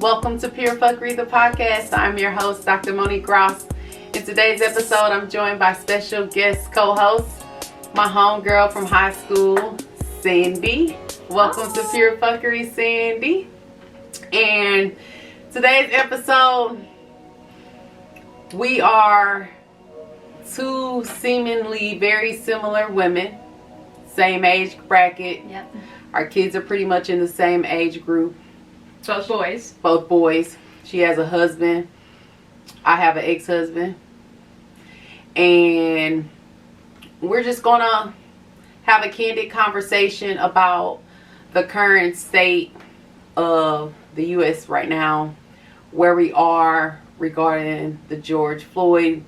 Welcome to Pure Phuckery, the podcast. I'm your host, Dr. Monique Ross. In today's episode, I'm joined by special guest co-host, my homegirl from high school, Sandy. Welcome to Pure Phuckery, Sandy. And today's episode, we are two seemingly very similar women, same age bracket. Yep. Our kids are pretty much in the same age group. Both boys. Both boys. She has a husband. I have an ex-husband. And we're just gonna have a candid conversation about the current state of the U.S. right now, where we are regarding the George Floyd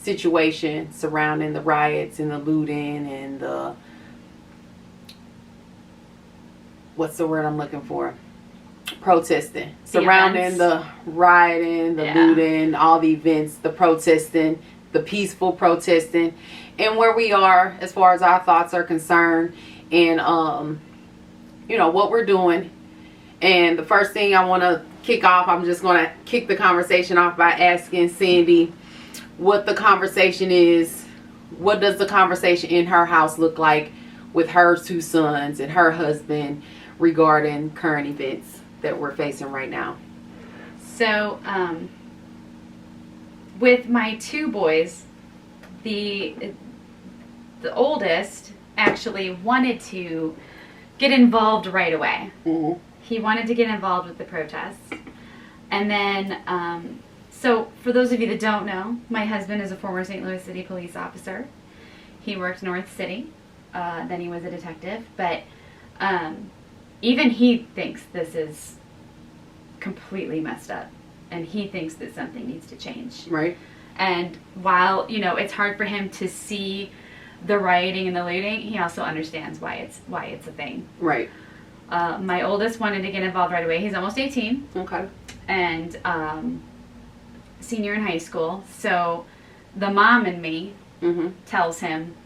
situation surrounding the riots and the looting and the, what's the word I'm looking for? Protesting. Surrounding the rioting, the looting, all the events, the protesting, the peaceful protesting, and where we are as far as our thoughts are concerned, and what we're doing. And the first thing I want to kick off, I'm just going to kick the conversation off by asking Sandy what the conversation is. What does the conversation in her house look like with her two sons and her husband regarding current events that we're facing right now? So, with my two boys, the oldest actually wanted to get involved right away. Mm-hmm. He wanted to get involved with the protests. And then, so for those of you that don't know, my husband is a former St. Louis City police officer. He worked North City, then he was a detective, but even he thinks this is completely messed up, and he thinks that something needs to change. Right. And while, it's hard for him to see the rioting and the looting, he also understands why it's a thing. Right. My oldest wanted to get involved right away. He's almost 18. Okay. And senior in high school. So the mom in me tells him,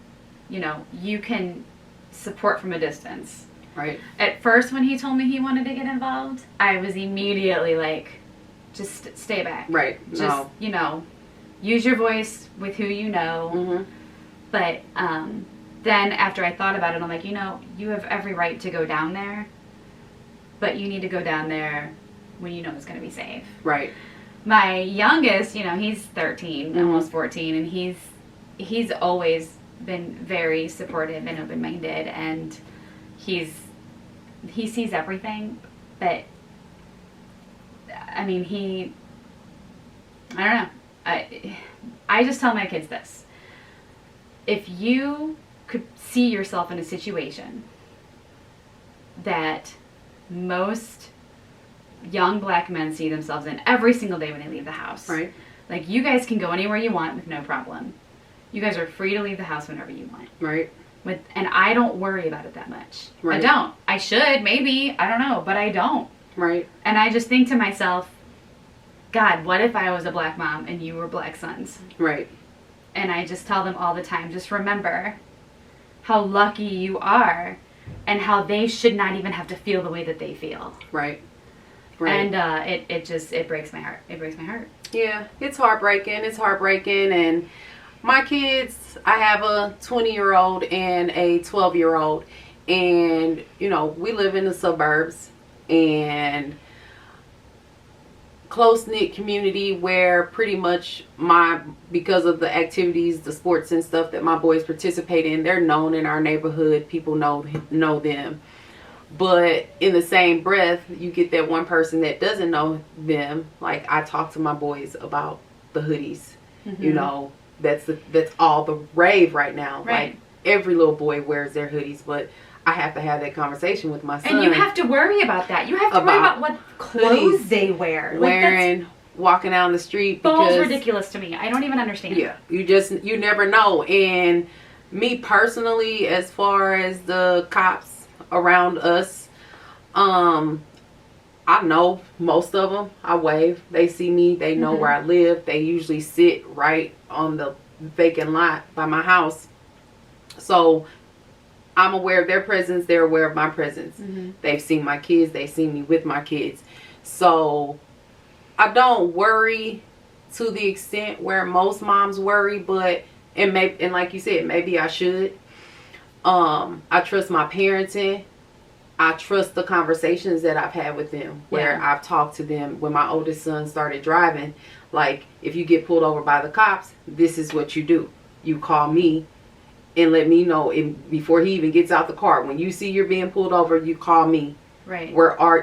you can support from a distance. Right. At first, when he told me he wanted to get involved, I was immediately like, just stay back. Right. Just, use your voice with who you know. Mm-hmm. But then after I thought about it, I'm like, you have every right to go down there, but you need to go down there when you know it's going to be safe. Right. My youngest, he's 13, almost 14, and he's always been very supportive and open-minded, and he sees everything, but I mean, I don't know. I just tell my kids this. If you could see yourself in a situation that most young black men see themselves in every single day when they leave the house. Right. Like, you guys can go anywhere you want with no problem. You guys are free to leave the house whenever you want. Right. And I don't worry about it that much. Right. I don't. I should, maybe. I don't know. But I don't. Right. And I just think to myself, God, what if I was a black mom and you were black sons? Right. And I just tell them all the time, just remember how lucky you are and how they should not even have to feel the way that they feel. Right. Right. And it breaks my heart. It breaks my heart. Yeah, it's heartbreaking. And my kids, I have a 20-year-old and a 12-year-old, and we live in the suburbs and close-knit community where pretty much because of the activities, the sports and stuff that my boys participate in, they're known in our neighborhood. People know them. But in the same breath, you get that one person that doesn't know them. Like, I talk to my boys about the hoodies. Mm-hmm. That's all the rave right now. Right. Like, every little boy wears their hoodies, but I have to have that conversation with my son. And you have to worry about that. You have to worry about what clothes they wear. Walking down the street. Because ridiculous to me. I don't even understand. Yeah. You never know. And me personally, as far as the cops around us, I know most of them. I wave. They see me. They know where I live. They usually sit right on the vacant lot by my house. So I'm aware of their presence. They're aware of my presence. Mm-hmm. They've seen my kids. They've seen me with my kids. So I don't worry to the extent where most moms worry, but and like you said, maybe I should. I trust my parenting. I trust the conversations that I've had with them, where I've talked to them. When my oldest son started driving, like, if you get pulled over by the cops, this is what you do. You call me and let me know before he even gets out the car. When you see you're being pulled over, you call me. Right.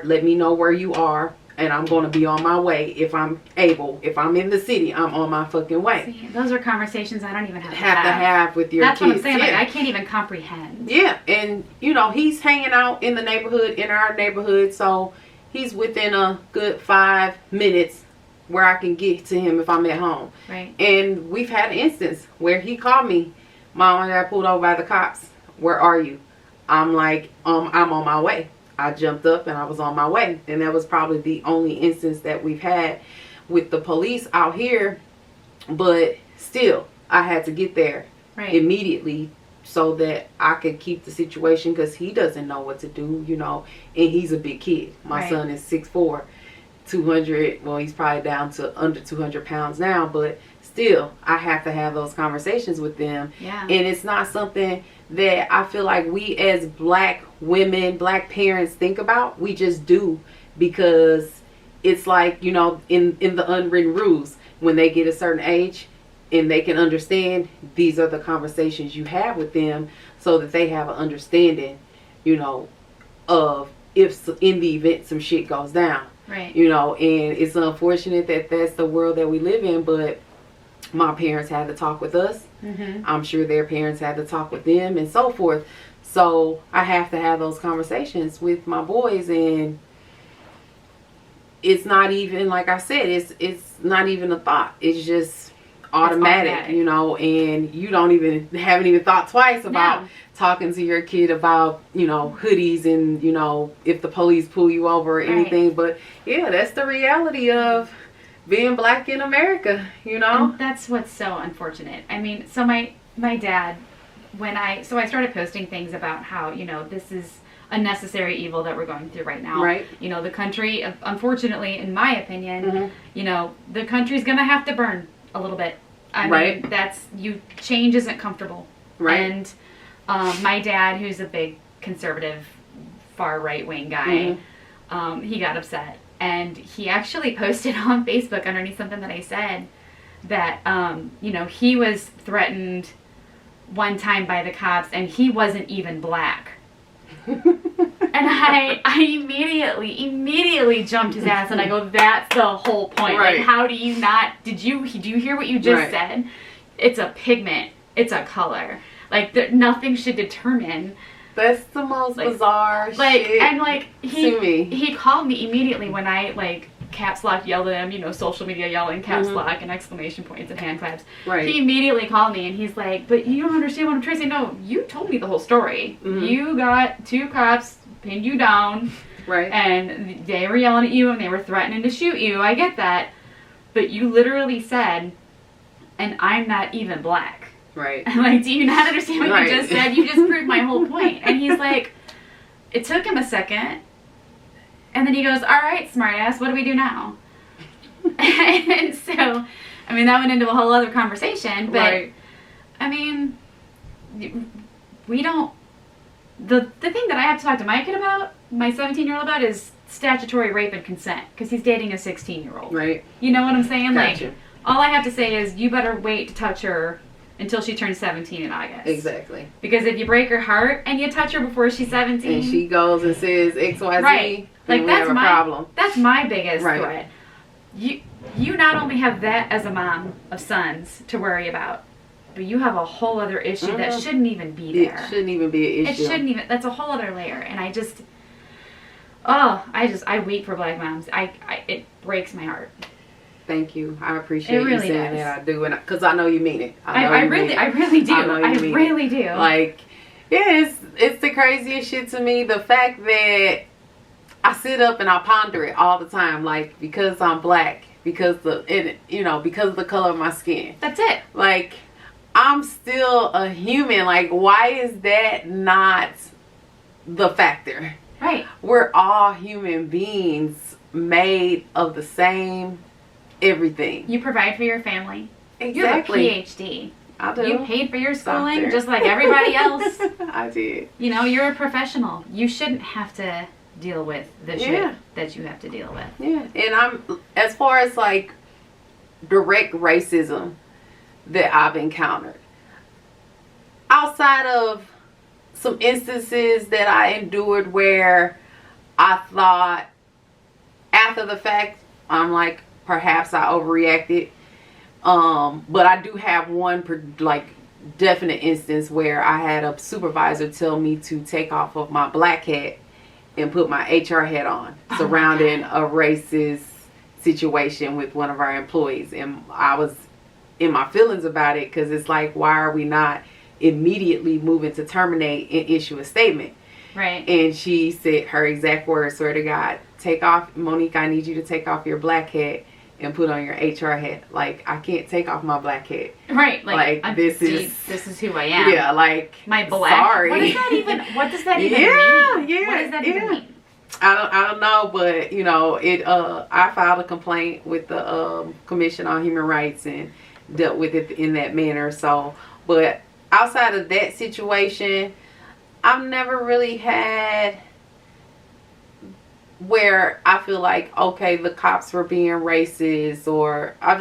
Let me know where you are, and I'm going to be on my way if I'm able. If I'm in the city, I'm on my fucking way. See, those are conversations I don't even have to have with your kids. That's what I'm saying. Like, I can't even comprehend. Yeah, and he's hanging out in the neighborhood, in our neighborhood, so he's within a good 5 minutes where I can get to him if I'm at home. Right. And we've had an instance where he called me, Mom, I got pulled over by the cops. Where are you? I'm like, I'm on my way. I jumped up and I was on my way. And that was probably the only instance that we've had with the police out here. But still, I had to get there immediately so that I could keep the situation, because he doesn't know what to do, and he's a big kid. My son is 6'4", 200, well, he's probably down to under 200 pounds now, but still, I have to have those conversations with them. Yeah. And it's not something that I feel like we as black women, black parents think about. We just do, because it's like, in the unwritten rules, when they get a certain age and they can understand, these are the conversations you have with them so that they have an understanding, of if in the event some shit goes down. Right. And it's unfortunate that that's the world that we live in, but my parents had to talk with us. Mm-hmm. I'm sure their parents had to talk with them and so forth. So I have to have those conversations with my boys, and it's not even, like I said, it's not even a thought. It's just automatic, and you haven't even thought twice about talking to your kid about, hoodies and, if the police pull you over or anything. But yeah, that's the reality of being black in America, And that's what's so unfortunate. I mean, so my dad, I started posting things about how, this is a necessary evil that we're going through right now. Right. The country, unfortunately, in my opinion, the country's going to have to burn a little bit. I mean, change isn't comfortable. Right. And my dad, who's a big conservative, far right-wing guy, he got upset. And he actually posted on Facebook underneath something that I said that, he was threatened one time by the cops and he wasn't even black. And I immediately jumped his ass, and I go, that's the whole point. Right. Like, how do you not, did you hear what you just said? It's a pigment. It's a color. Like, nothing should determine. That's the most bizarre shit. And he called me immediately when I caps lock yelled at him, social media yelling, caps lock and exclamation points and hand claps. Right. He immediately called me and he's like, but you don't understand what I'm trying to say. No, you told me the whole story. You got 2 cops pinned you down. Right. And they were yelling at you and they were threatening to shoot you. I get that. But you literally said, and I'm not even black. Right. I'm like, do you not understand what you just said? You just proved my whole point. And he's like, it took him a second. And then he goes, all right, smartass, what do we do now? And so, I mean, that went into a whole other conversation. But, I mean, we don't... The thing that I have to talk to my kid about, my 17-year-old about, is statutory rape and consent. Because he's dating a 16-year-old. Right. You know what I'm saying? Gotcha. Like, all I have to say is, you better wait to touch her until she turns 17 in August. Exactly. Because if you break her heart and you touch her before she's 17... and she goes and says XYZ, right. Like, that's my problem. That's my biggest threat. You not only have that as a mom of sons to worry about, but you have a whole other issue that shouldn't even be there. It shouldn't even be an issue. It shouldn't even... That's a whole other layer. And I weep for black moms. It breaks my heart. Thank you. I appreciate really you saying does. that. I do, and because I know you mean it. I really do. I really do. Like, yeah, it's the craziest shit to me. The fact that I sit up and I ponder it all the time, like, because I'm black, because of the color of my skin. That's it. Like, I'm still a human. Like, why is that not the factor? Right. We're all human beings made of the same everything. You provide for your family. Exactly. You have a PhD. I do. You paid for your schooling just like everybody else. I did. You know, you're a professional. You shouldn't have to deal with the shit that you have to deal with. Yeah. And as far as like direct racism that I've encountered, outside of some instances that I endured where I thought after the fact, I'm like, perhaps I overreacted. But I do have one definite instance where I had a supervisor tell me to take off of my black hat and put my HR hat on, surrounding a racist situation with one of our employees. And I was in my feelings about it, because it's like, why are we not immediately moving to terminate and issue a statement? Right. And she said, her exact words, swear to God, take off, Monique, I need you to take off your black hat and put on your HR hat. Like, I can't take off my black hat. Right. Like this is who I am. Yeah, like, my black. Sorry. What does that even mean? Yeah, What does that even mean? I don't know, but you know, I filed a complaint with the Commission on Human Rights and dealt with it in that manner. So, but outside of that situation, I've never really had where I feel like, okay, the cops were being racist, or I've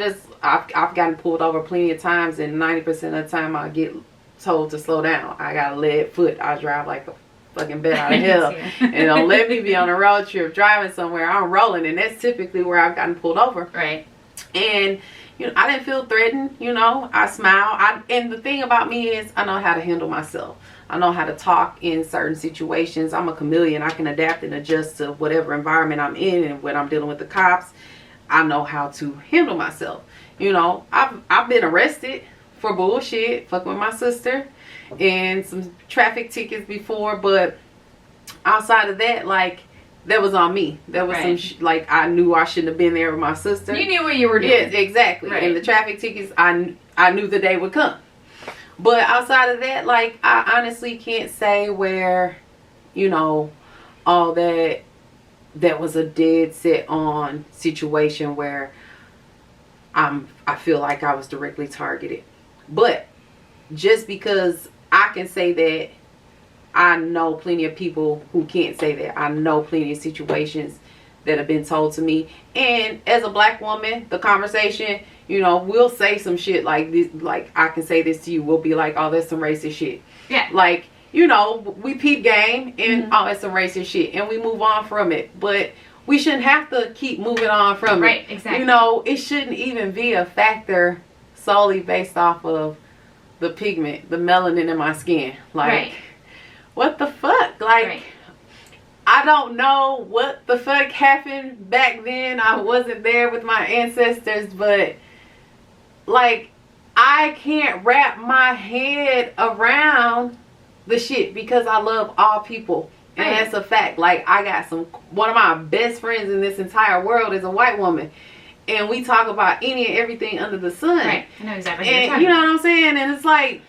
gotten pulled over plenty of times, and 90% of the time I get told to slow down. I got a lead foot. I drive like a fucking bat out of hell. And don't let me be on a road trip driving somewhere. I'm rolling, and that's typically where I've gotten pulled over. Right. And you know, I didn't feel threatened. You know, I smile. And the thing about me is, I know how to handle myself. I know how to talk in certain situations. I'm a chameleon. I can adapt and adjust to whatever environment I'm in, and when I'm dealing with the cops, I know how to handle myself. You know, I've been arrested for bullshit, fucking with my sister, and some traffic tickets before, but outside of that, like, that was on me. That was some like, I knew I shouldn't have been there with my sister. You knew what you were doing. Yes, exactly. Right. And the traffic tickets, I knew the day would come. But outside of that, like, I honestly can't say where, you know, all that was a dead set on situation where I feel like I was directly targeted. But just because I can say that, I know plenty of people who can't say that. I know plenty of situations that have been told to me. And as a black woman, the conversation, you know, we'll say some shit like this. Like, I can say this to you. We'll be like, oh, that's some racist shit. Yeah. Like, you know, we peep game and oh, it's some racist shit. And we move on from it. But we shouldn't have to keep moving on from it. Right, exactly. You know, it shouldn't even be a factor solely based off of the pigment, the melanin in my skin. Like, what the fuck? Like, I don't know what the fuck happened back then. I wasn't there with my ancestors, but like, I can't wrap my head around the shit because I love all people. And that's a fact. Like, I got one of my best friends in this entire world is a white woman. And we talk about any and everything under the sun. Right. I know exactly what you're talking about. You know what I'm saying? And it's like,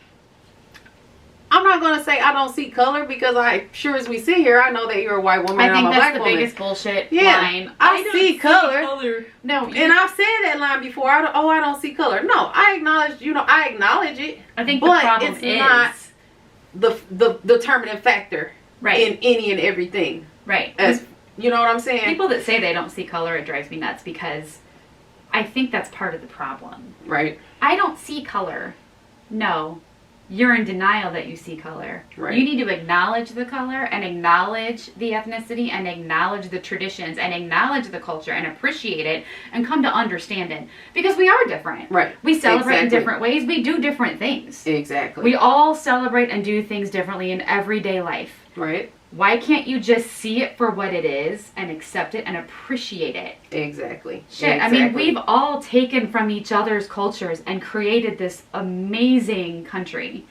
I'm not going to say I don't see color, because sure as we sit here, I know that you're a white woman and I'm a black woman. I think that's the biggest bullshit line. I see color. No. And I've said that line before. I don't see color. No, I acknowledge, I acknowledge it. I think the problem is not the determining factor in any and everything. Right. As, you know what I'm saying? People that say they don't see color, it drives me nuts, because I think that's part of the problem. Right. I don't see color. No. You're in denial that you see color. Right. You need to acknowledge the color and acknowledge the ethnicity and acknowledge the traditions and acknowledge the culture and appreciate it and come to understand it. Because we are different. Right. We celebrate in different ways. We do different things. Exactly. We all celebrate and do things differently in everyday life. Right. Why can't you just see it for what it is and accept it and appreciate it? Exactly. Shit, exactly. I mean, we've all taken from each other's cultures and created this amazing country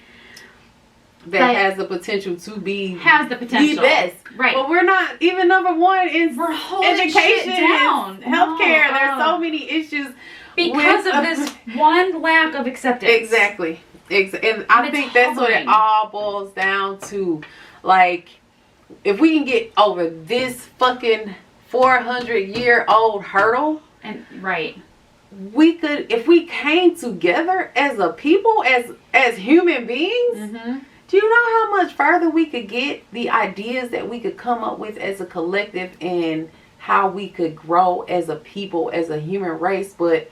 that has the potential to be the best. Right. But we're not even number one in we're holding education shit down. Healthcare. There's so many issues because of this one lack of acceptance. Exactly. And I think that's what it all boils down to. Like, if we can get over this fucking 400-year-old hurdle, and we could, if we came together as a people, as human beings, do you know how much further we could get? The ideas that we could come up with as a collective, and how we could grow as a people, as a human race. But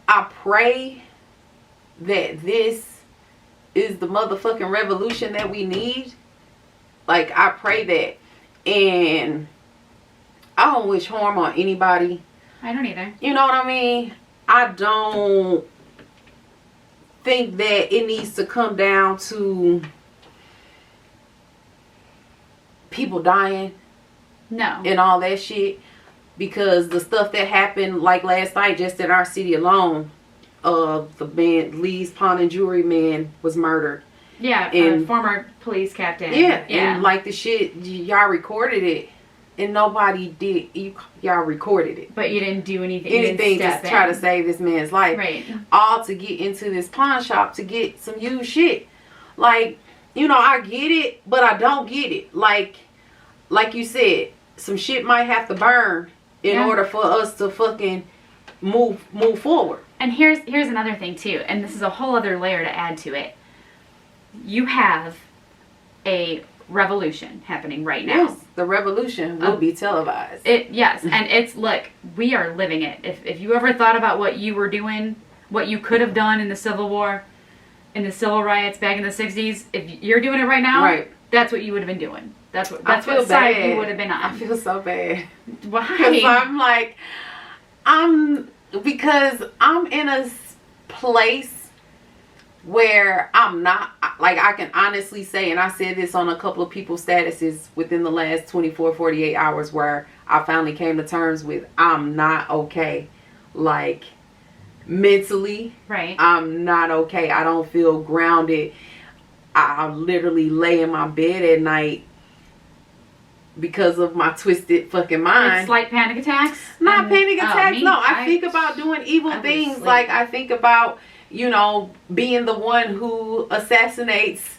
I pray that this is the motherfucking revolution that we need. Like, I pray that. And I don't wish harm on anybody. I don't either. You know what I mean? I don't think that it needs to come down to people dying. No. And all that shit. Because the stuff that happened, like last night, just in our city alone, the man, Lee's Pawn and Jewelry man, was murdered. Yeah, and former police captain. Yeah, and like the shit, y'all recorded it, and nobody did. Y'all recorded it, but you didn't do anything. Anything to try to save this man's life. Right. All to get into this pawn shop to get some used shit. Like, you know, I get it, but I don't get it. Like you said, some shit might have to burn in order for us to fucking move forward. And here's another thing too, and this is a whole other layer to add to it. You have a revolution happening right now. Yes, the revolution will be televised. Yes, and it's, look, we are living it. If you ever thought about what you were doing, what you could have done in the Civil War, in the civil riots back in the 60s, if you're doing it right now, right, that's what you would have been doing. That's what side you would have been on. I feel so bad. Why? Because I'm like, because I'm in a place where I'm not, like, I can honestly say, and I said this on a couple of people's statuses within the last 24, 48 hours, where I finally came to terms with, I'm not okay. Like, mentally, right? I'm not okay. I don't feel grounded. I literally lay in my bed at night because of my twisted fucking mind. With slight panic attacks? Not panic attacks. No, I think about doing evil things. Like, I think about, you know, being the one who assassinates.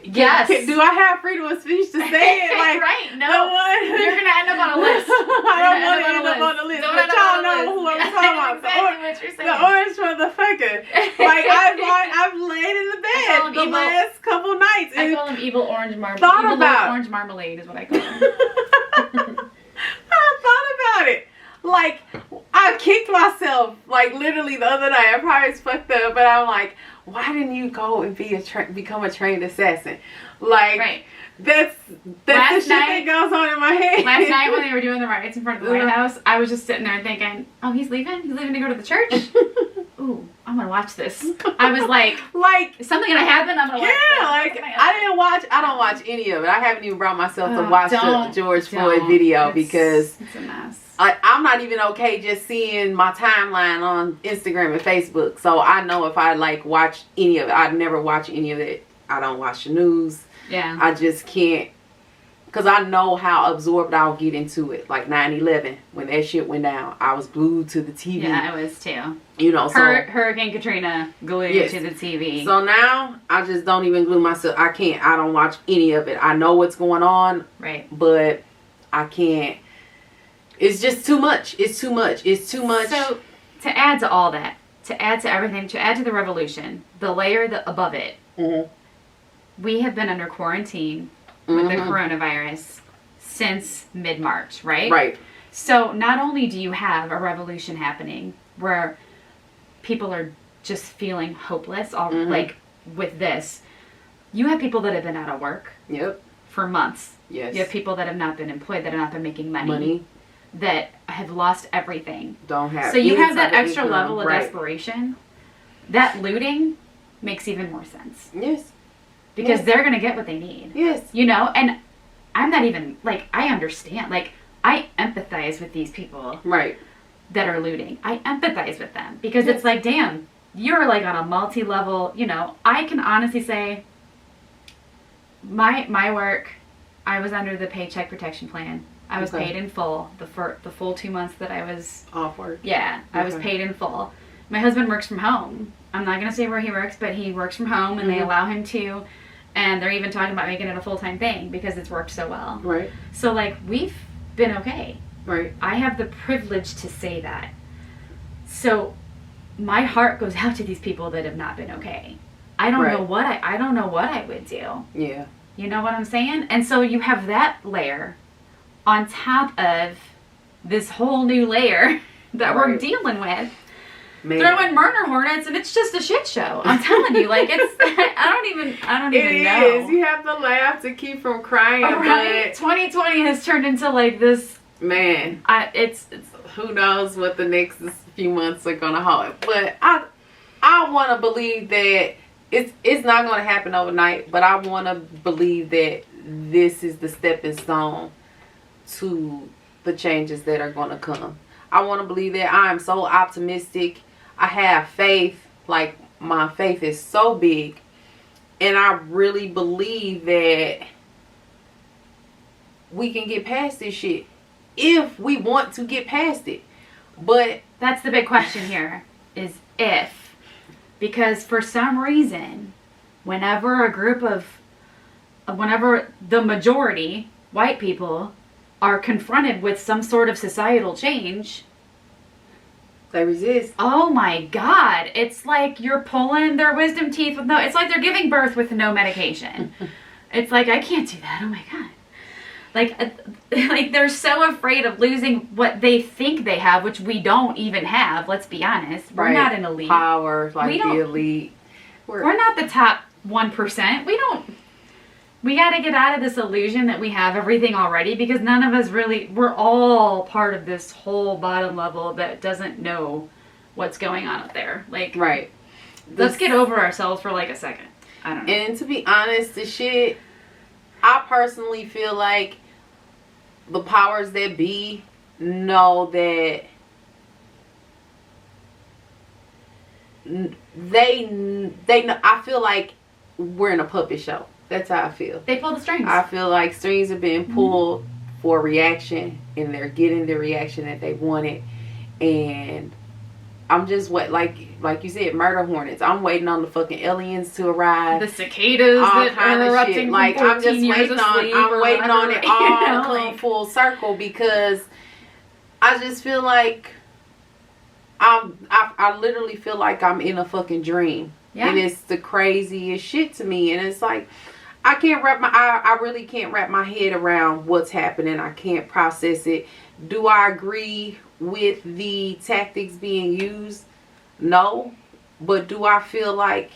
Yes. Do I have freedom of speech to say it? Like, right. No. You're going to end up on a list. I don't want to end up on the list. But y'all know who I'm talking about. Exactly what you're saying. The orange motherfucker. Like, I've laid in the bed the last couple nights. I call him evil orange marmalade. Orange marmalade is what I call him. I thought about it. Like, I kicked myself, like, literally the other night. I probably was fucked up, but I'm like, why didn't you go and become a trained assassin? Like, right. That's the shit that goes on in my head. Last night when they were doing the riots in front of the White House, I was just sitting there thinking, oh, he's leaving? He's leaving to go to the church? Ooh, I'm going to watch this. I was like, is something going to happen? I'm going to watch this. Yeah, like, I don't watch any of it. I haven't even brought myself to watch the George Floyd video because it's a mess. I'm not even okay just seeing my timeline on Instagram and Facebook. So I know if I like watch any of it, I'd never watch any of it. I don't watch the news. Yeah. I just can't, because I know how absorbed I'll get into it. Like 9/11, when that shit went down, I was glued to the TV. Yeah, I was too. You know, Hurricane Katrina glued to the TV. So now I just don't even glue myself. I don't watch any of it. I know what's going on. Right. But I can't. It's just too much. It's too much. It's too much. So, to add to all that, to add to everything, to add to the revolution, the layer above it, we have been under quarantine with the coronavirus since mid-March, right? Right. So, not only do you have a revolution happening where people are just feeling hopeless, like with this, you have people that have been out of work for months. Yes. You have people that have not been employed, that have not been making money. That have lost everything. Don't have. So you have that extra level of desperation. That looting makes even more sense. Yes. Because they're going to get what they need. Yes. You know, and I'm not even, like, I understand. Like, I empathize with these people. Right. That are looting. I empathize with them. Because it's like, damn, you're like on a multi-level, you know, I can honestly say my work, I was under the Paycheck Protection Plan. I was paid in full the full 2 months that I was off work. Yeah, I was paid in full. My husband works from home. I'm not going to say where he works, but he works from home, and they allow him to. And they're even talking about making it a full-time thing because it's worked so well. Right. So, like, we've been okay. Right. I have the privilege to say that. So my heart goes out to these people that have not been okay. I don't know what I don't know what I would do. Yeah. You know what I'm saying? And so you have that layer on top of this whole new layer that we're dealing with. Man. Throw in murder hornets and it's just a shit show. I'm telling you, like it's. I don't even know. It is. You have to laugh to keep from crying. Right? But 2020 has turned into like this. Man, it's who knows what the next few months are gonna hold. But I want to believe that it's not gonna happen overnight. But I want to believe that this is the stepping stone to the changes that are gonna come. I want to believe that. I am so optimistic. I have faith. Like, my faith is so big. And I really believe that we can get past this shit. If we want to get past it. But that's the big question here. Is if. Because for some reason, whenever the majority, white people, are confronted with some sort of societal change, they resist. Oh my God. It's like you're pulling their wisdom teeth with it's like they're giving birth with no medication. It's like, I can't do that. Oh my God. Like they're so afraid of losing what they think they have, which we don't even have. Let's be honest. We're not an elite. Power, like the elite. We're not the top 1%. We got to get out of this illusion that we have everything already, because none of us really, we're all part of this whole bottom level that doesn't know what's going on up there. Like, right. Let's get over ourselves for like a second. I don't know. And to be honest, the shit, I personally feel like the powers that be know that they know. I feel like we're in a puppet show. That's how I feel. They pull the strings. I feel like strings are being pulled for a reaction, and they're getting the reaction that they wanted. And I'm just like you said, murder hornets. I'm waiting on the fucking aliens to arrive. The cicadas that are erupting. Like, I'm just waiting on it all to come full circle, because I just feel like I literally feel like I'm in a fucking dream. Yeah. And it's the craziest shit to me. And it's like, I really can't wrap my head around what's happening. I can't process it. Do I agree with the tactics being used? No. But do I feel like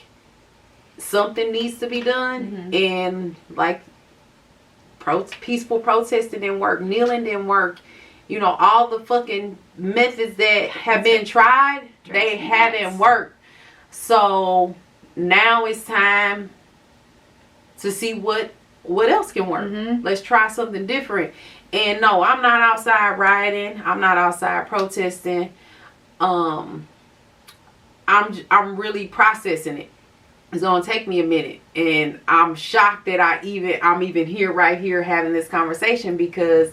something needs to be done? Mm-hmm. And like peaceful protesting didn't work. Kneeling didn't work. You know, all the fucking methods that have been tried, they haven't worked. So now it's time to see what else can work. Mm-hmm. Let's try something different. And no, I'm not outside rioting. I'm not outside protesting. I'm really processing it. It's gonna take me a minute, and I'm shocked that I'm even here right here having this conversation, because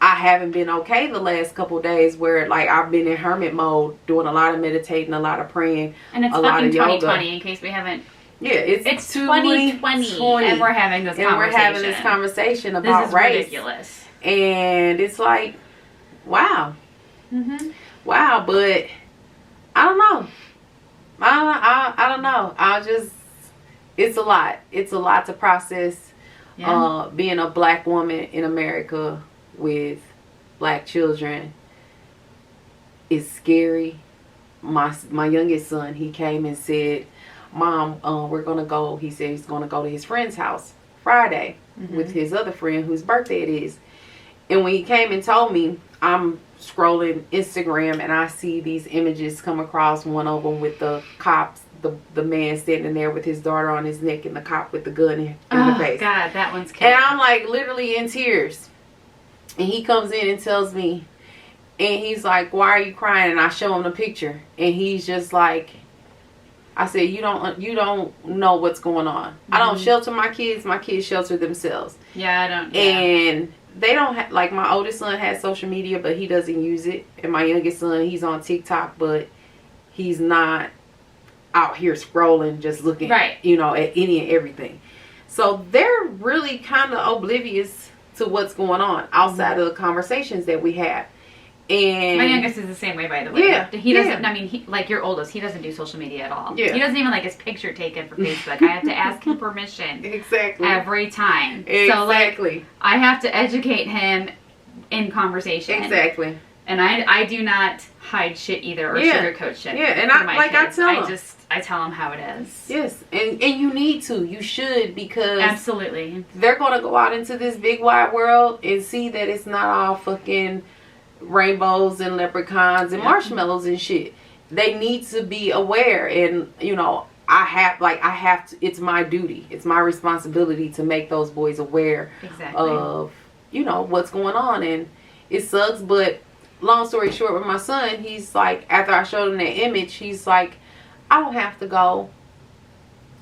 I haven't been okay the last couple of days, where like I've been in hermit mode, doing a lot of meditating, a lot of praying, and it's a lot of 2020 yoga. In case we haven't. Yeah, it's 2020, and we're having this conversation. We're having this conversation about this is race. Ridiculous. And it's like, wow, wow. But I don't know. I don't know. It's a lot. It's a lot to process. Yeah. Being a black woman in America with black children is scary. My youngest son, he came and said, Mom, we're gonna go. He said he's gonna go to his friend's house Friday with his other friend whose birthday it is. And when he came and told me, I'm scrolling Instagram and I see these images come across. One of them with the cops, the man standing there with his daughter on his neck, and the cop with the gun in the face. God, that one's scary. And I'm like literally in tears. And he comes in and tells me, and he's like, why are you crying? And I show him the picture, and he's just like, I said, you don't know what's going on. I don't shelter my kids. My kids shelter themselves. Yeah, I don't. Yeah. And they don't have, like, my oldest son has social media, but he doesn't use it. And my youngest son, he's on TikTok, but he's not out here scrolling, just looking, at any and everything. So they're really kind of oblivious to what's going on outside of the conversations that we have. And my youngest is the same way, by the way. Yeah, He doesn't, I mean, he, like your oldest, he doesn't do social media at all. Yeah. He doesn't even like his picture taken for Facebook. I have to ask him permission. Exactly. Every time. Exactly. So, like, I have to educate him in conversation. Exactly. And I do not hide shit either or sugarcoat shit. Yeah, and I tell him. I tell him how it is. Yes, and you need to. You should, because absolutely they're going to go out into this big wide world and see that it's not all fucking rainbows and leprechauns and marshmallows and shit. They need to be aware, and you know, I have to. It's my duty. It's my responsibility to make those boys aware of, you know, what's going on. And it sucks, but long story short, with my son, he's like, after I showed him that image, he's like, I don't have to go.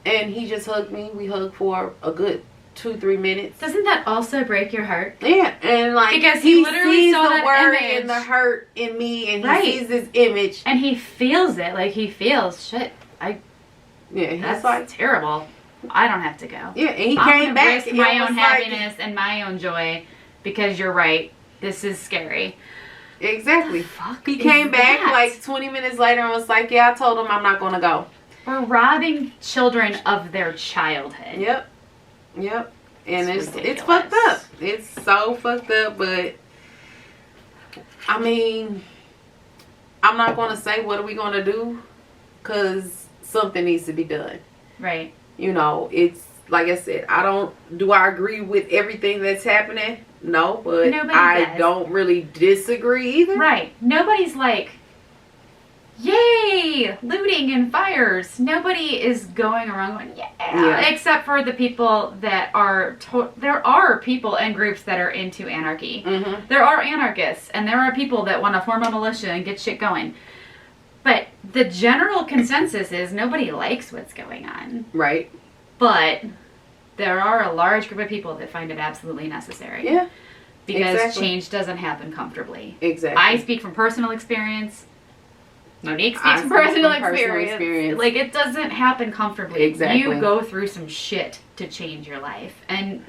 And he just hugged me. We hugged for a good 2-3 minutes. Doesn't that also break your heart? Yeah, and like, because he literally sees saw the that worry image and the hurt in me, and he sees this image, and he feels it. Like, he feels shit. He's that's like, terrible. I don't have to go. Yeah, and he came back. Risk my own happiness and my own joy, because you're right. This is scary. Exactly. He came back like 20 minutes later and was like, yeah, I told him I'm not going to go. We're robbing children of their childhood. Yep. And it's fucked up. It's so fucked up, but I mean, I'm not going to say what are we going to do, because something needs to be done. Right. You know, it's like I said, do I agree with everything that's happening? No, but I don't really disagree either. Right. Nobody's like, yay, looting and fires. Nobody is going around going, yeah. Except for the people that are, there are people and groups that are into anarchy. Mm-hmm. There are anarchists, and there are people that want to form a militia and get shit going. But the general consensus is nobody likes what's going on. Right. But there are a large group of people that find it absolutely necessary. Yeah. Because change doesn't happen comfortably. Exactly. I speak from personal experience. Monique speaks from personal experience. Like, it doesn't happen comfortably. Exactly. You go through some shit to change your life. And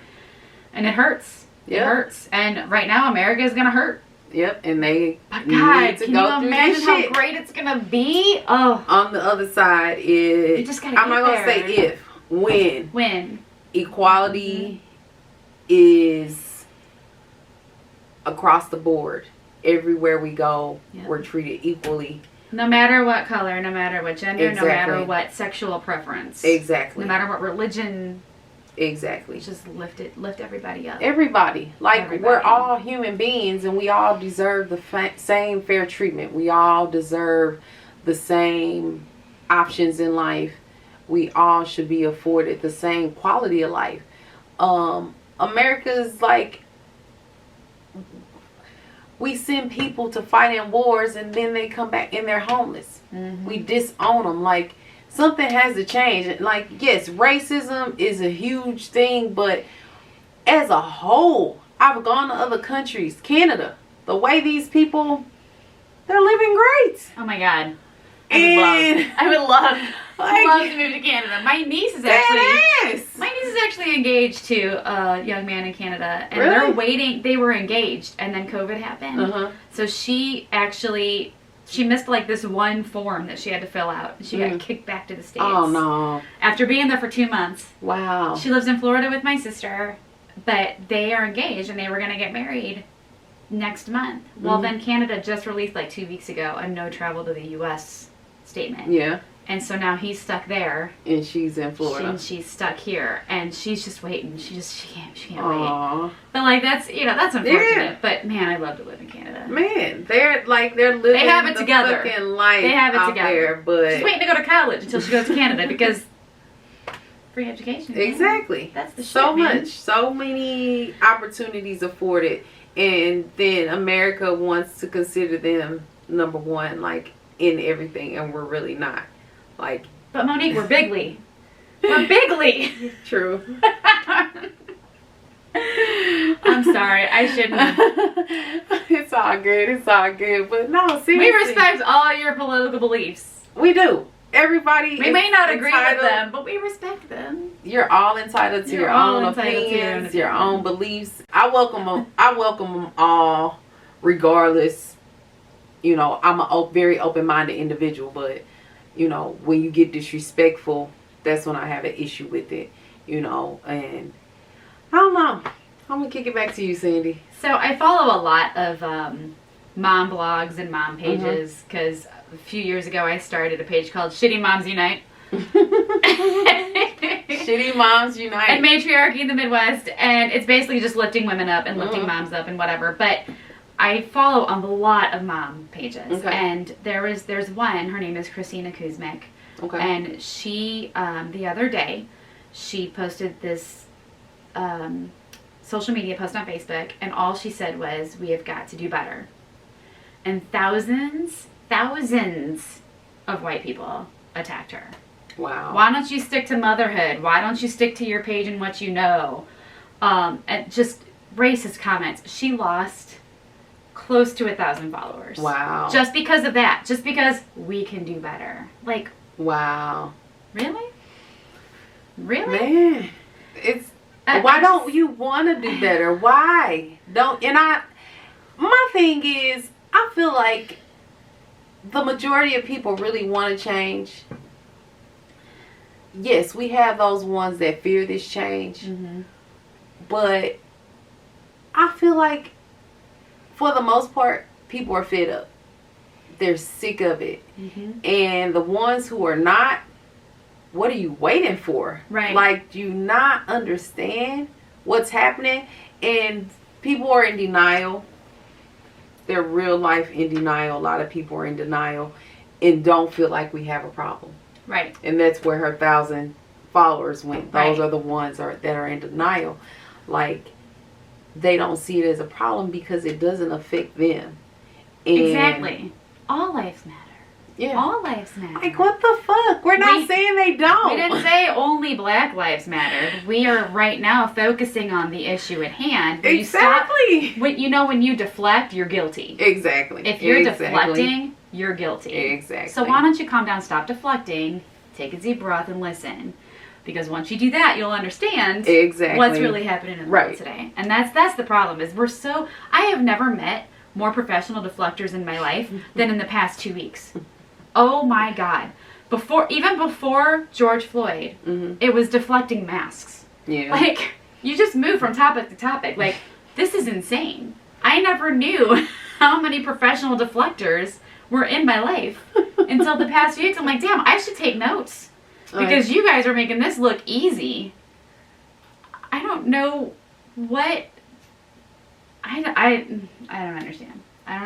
it hurts. Yep. It hurts. And right now, America is going to hurt. Yep, and they but God, can you imagine how great it's going to be? Oh. On the other side is, you just gotta I'm not going to say if, when equality is across the board. Everywhere we go, we're treated equally. No matter what color, no matter what gender, no matter what sexual preference. Exactly. No matter what religion. Exactly. Just lift everybody up. Everybody. We're all human beings, and we all deserve the same fair treatment. We all deserve the same options in life. We all should be afforded the same quality of life. America's like, we send people to fight in wars, and then they come back and they're homeless. Mm-hmm. We disown them. Like, something has to change. Like, yes, racism is a huge thing, but as a whole, I've gone to other countries, Canada, the way these people, they're living great. Oh my God. I would love to move to Canada. My niece is actually engaged to a young man in Canada, and they're waiting. They were engaged, and then COVID happened. So she missed like this one form that she had to fill out. She got kicked back to the States. Oh no! After being there for 2 months. Wow. She lives in Florida with my sister, but they are engaged, and they were gonna get married next month. Well, then Canada just released like 2 weeks ago a no travel to the U.S. statement. Yeah. And so now he's stuck there. And she's in Florida. And she's stuck here. And she's just waiting. She can't wait. But like, that's unfortunate. Yeah. But man, I'd love to live in Canada. Man, they're living they have it together. Fucking life they have it out together. there, but she's waiting to go to college until she goes to Canada because free education. Man. Exactly. That's the shit, so man. much. So many opportunities afforded. And then America wants to consider them number one, like, in everything, and we're really not. Like, but Monique, we're bigly. We're bigly. True. I'm sorry, I shouldn't. It's all good. But no, seriously. We respect all your political beliefs. We do. everybody. We may not agree entitled, with them, but we respect them. You're all entitled to your own opinions, your own beliefs. I welcome them. I welcome them all, regardless. You know, I'm a very open-minded individual, but you know, when you get disrespectful, that's when I have an issue with it. You know, and I don't know. I'm gonna kick it back to you, Sandy. So I follow a lot of mom blogs and mom pages because a few years ago I started a page called Shitty Moms Unite. Shitty Moms Unite. And Matriarchy in the Midwest. And it's basically just lifting women up and lifting moms up and whatever. But I follow a lot of mom pages. Okay. And there's one, her name is Christina Kuzmic. Okay. And she, the other day, she posted this social media post on Facebook, and all she said was, "We have got to do better." And thousands of white people attacked her. Wow. Why don't you stick to motherhood? Why don't you stick to your page and what you know? And just racist comments. She lost close to 1,000 followers. Wow. Just because of that. Just because we can do better. Like, wow. Really? Really? Man. It's why don't you want to do better? Why? My thing is, I feel like the majority of people really want to change. Yes, we have those ones that fear this change. Mm-hmm. But I feel like, for the most part, people are fed up. They're sick of it. Mm-hmm. And the ones who are not, what are you waiting for? Right. Like, do you not understand what's happening? And people are in denial. They're real life in denial. A lot of people are in denial and don't feel like we have a problem. Right. And that's where her 1,000 followers went. Those right. are the ones that are in denial. Like, they don't see it as a problem because it doesn't affect them. And exactly. All lives matter. Yeah. All lives matter. Like, what the fuck? We're not saying they don't. We didn't say only Black lives matter. We are right now focusing on the issue at hand. When exactly. When you deflect, you're guilty. Exactly. If you're deflecting, you're guilty. Exactly. So why don't you calm down, stop deflecting, take a deep breath, and listen. Because once you do that, you'll understand exactly what's really happening in the world today. And that's the problem. Is I have never met more professional deflectors in my life than in the past 2 weeks. Oh my God. Even before George Floyd, it was deflecting masks. Yeah. Like, you just move from topic to topic. Like, this is insane. I never knew how many professional deflectors were in my life until the past few weeks. I'm like, damn, I should take notes. Because you guys are making this look easy. I don't know what... I don't understand. I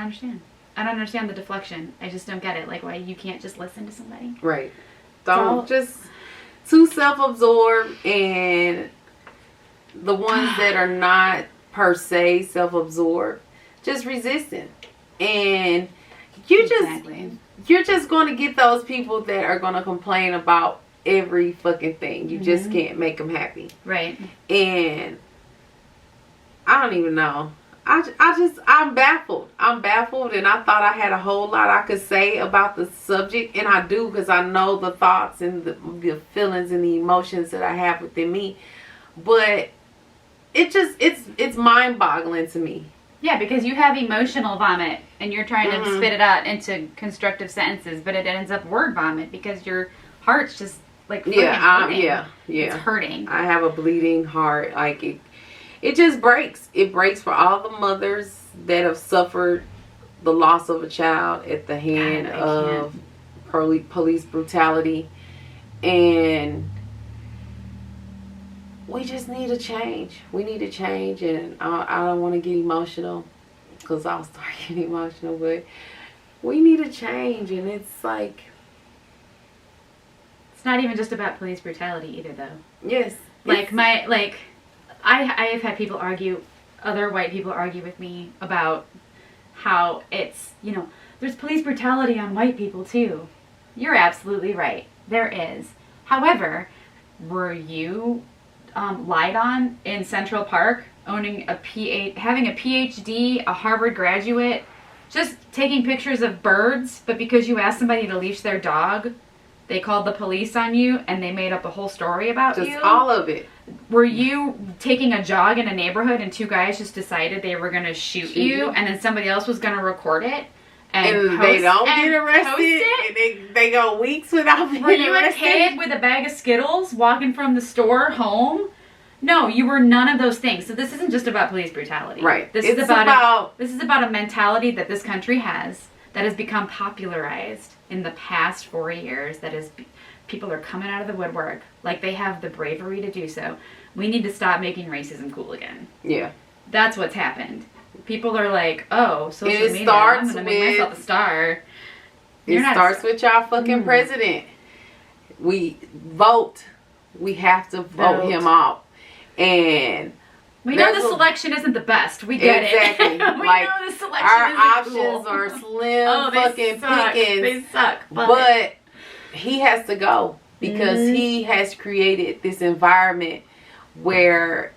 don't understand the deflection. I just don't get it. Like, why you can't just listen to somebody. Right. Don't just too self-absorbed, and the ones that are not per se self-absorbed, just resistant. And you're just going to get those people that are going to complain about every fucking thing. You just can't make them happy. Right. And I don't even know. I'm baffled. And I thought I had a whole lot I could say about the subject. And I do, because I know the thoughts and the feelings and the emotions that I have within me. But it's mind-boggling to me. Yeah, because you have emotional vomit and you're trying to spit it out into constructive sentences, but it ends up word vomit because your heart's just like hurting. It's hurting. I have a bleeding heart. Like, it just breaks. It breaks for all the mothers that have suffered the loss of a child at the hand of police brutality. And we just need a change. We need a change. And I don't want to get emotional, because I'll start getting emotional. But we need a change. And it's like... It's not even just about police brutality either, though. Yes. I have had people other white people argue with me about how it's, there's police brutality on white people too. You're absolutely right. There is. However, were you lied on in Central Park, having a PhD, a Harvard graduate, just taking pictures of birds, but because you asked somebody to leash their dog, They called the police on you and they made up a whole story about you. Just all of it. Were you taking a jog in a neighborhood and two guys just decided they were going to shoot you and then somebody else was going to record it? And they don't get arrested. And they go weeks without being arrested. Were you a kid with a bag of Skittles walking from the store home? No, you were none of those things. So this isn't just about police brutality. Right. This is about a mentality that this country has that has become popularized in the past 4 years. That is, people are coming out of the woodwork like they have the bravery to do so. We need to stop making racism cool again. Yeah. That's what's happened. People are like, oh, social media, I'm going to make myself a star. It starts with y'all fucking president. We vote. We have to vote him out. And we know the selection isn't the best. We get it. Exactly. We know the selection our isn't options cool. are slim fucking pickings. They suck. But he has to go because he has created this environment where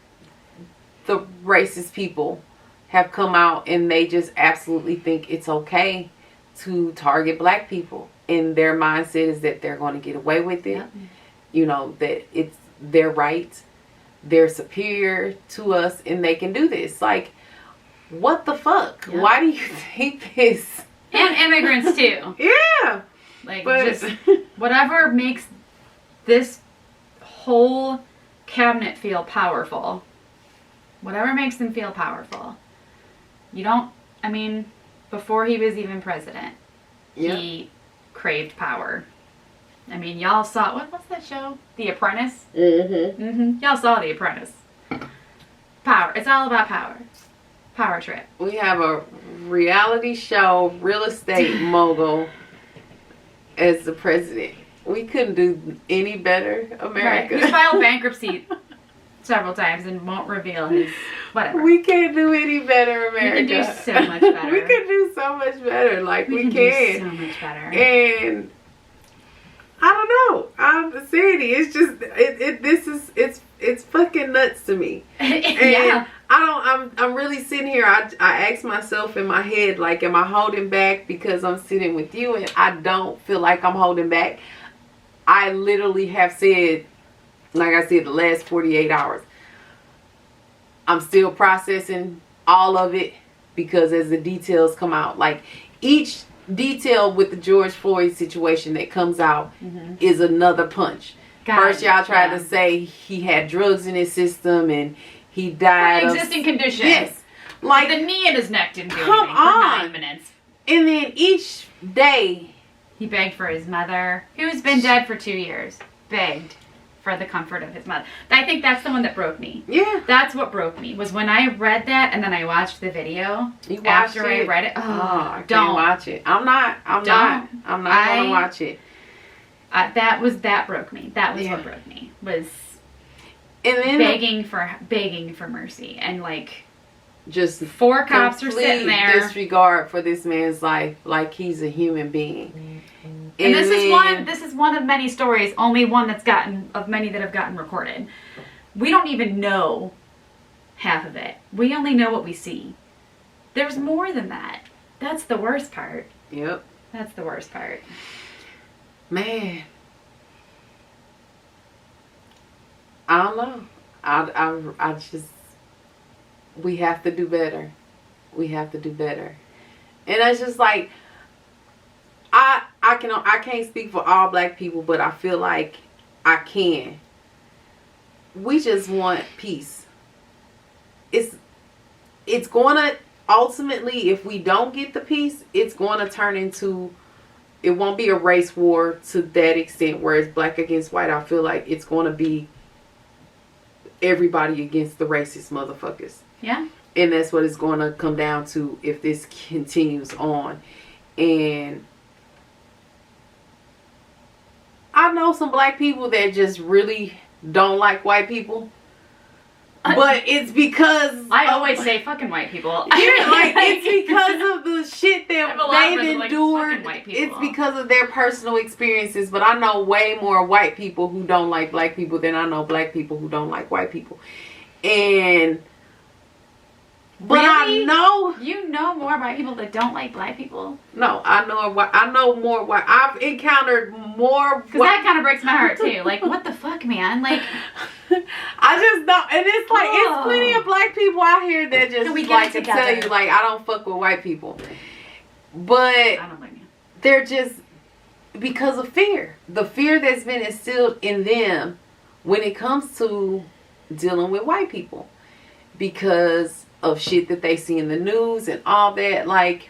the racist people have come out and they just absolutely think it's okay to target black people. And their mindset is that they're going to get away with it. Yep. You know, that it's their right. They're superior to us and they can do this. Like, what the fuck? Yep. Why do you think this? And immigrants too. Yeah. Like, just whatever makes this whole cabinet feel powerful. Whatever makes them feel powerful. Before he was even president, he craved power. I mean, y'all saw, what's that show? The Apprentice? Y'all saw The Apprentice. Power. It's all about power. Power trip. We have a reality show real estate mogul as the president. We couldn't do any better, America. Right. He filed bankruptcy several times and won't reveal his whatever. We can't do any better, America. We can do so much better. We can do so much better. Like, we can. Do so much better. And I don't know. I'm Sandy. It's just it's fucking nuts to me. And yeah. I'm really sitting here. I ask myself in my head, like, am I holding back because I'm sitting with you? And I don't feel like I'm holding back. I literally have said, like I said, the last 48 hours, I'm still processing all of it because as the details come out, like each detail with the George Floyd situation that comes out is another punch. First, y'all tried to say he had drugs in his system and he died of existing conditions. Yes, like the knee in his neck didn't do come anything on. for 9 minutes. And then each day he begged for his mother, who's been dead for 2 years. Begged for the comfort of his mother. I think that's the one that broke me. Yeah. That's what broke me, was when I read that and then I watched the video. After I read it. Oh, I don't can't watch it. I'm not gonna watch it. That broke me. That was what broke me. Was and then begging for mercy. And like just 4 cops are sitting there. Disregard for this man's life like he's a human being. And this is one of many stories, only one of many that have gotten recorded. We don't even know half of it. We only know what we see. There's more than that. That's the worst part. Yep. That's the worst part. Man. I don't know. I just, we have to do better. We have to do better. And it's just like, I can't speak for all black people, but I feel like I can. We just want peace. It's going to ultimately, if we don't get the peace, it's going to turn into, it won't be a race war to that extent where it's black against white. I feel like it's going to be everybody against the racist motherfuckers. Yeah. And that's what it's going to come down to if this continues on. And I know some black people that just really don't like white people. But it's because I always say fucking white people. Yeah, like it's because of the shit that they've endured. Like, it's because of their personal experiences. But I know way more white people who don't like black people than I know black people who don't like white people. And But really? I know you know more about people that don't like black people. No, I know more white. I've encountered more. Because that kind of breaks my heart too. Like, what the fuck, man? Like, I just don't. And it's like it's plenty of black people out here that just like to tell you like I don't fuck with white people. But I don't blame you. They're just because of fear. The fear that's been instilled in them when it comes to dealing with white people, because of shit that they see in the news and all that, like.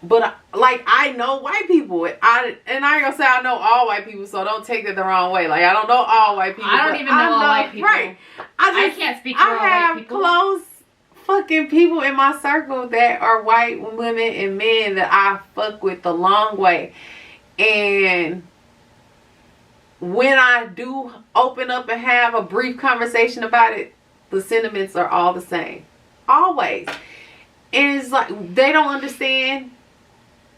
But like I know white people, and I ain't gonna say I know all white people, so don't take it the wrong way. Like I don't know all white people. I don't even know all white people. Right? I can't speak for all white people. I have close fucking people in my circle that are white women and men that I fuck with the long way, and when I do open up and have a brief conversation about it, the sentiments are all the same. Always. And it's like, they don't understand.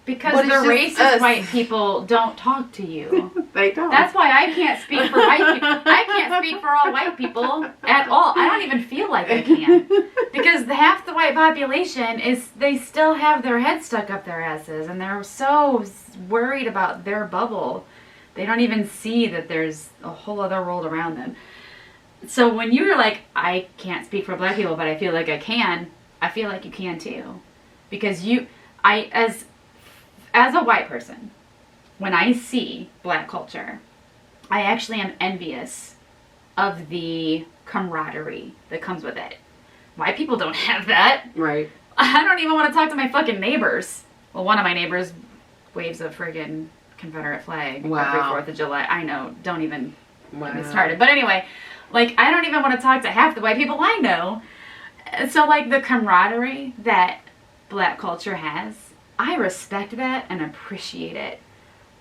Because the racist white people don't talk to you. They don't. That's why I can't speak for white people. I can't speak for all white people at all. I don't even feel like I can. Because half the white population they still have their heads stuck up their asses. And they're so worried about their bubble. They don't even see that there's a whole other world around them. So when you're like, I can't speak for black people, but I feel like I can, I feel like you can too. Because as a white person, when I see black culture, I actually am envious of the camaraderie that comes with it. White people don't have that. Right. I don't even want to talk to my fucking neighbors. Well, one of my neighbors waves a friggin' Confederate flag every 4th of July. I know. Don't even get me started. But anyway, like, I don't even want to talk to half the white people I know. So, like, the camaraderie that black culture has, I respect that and appreciate it.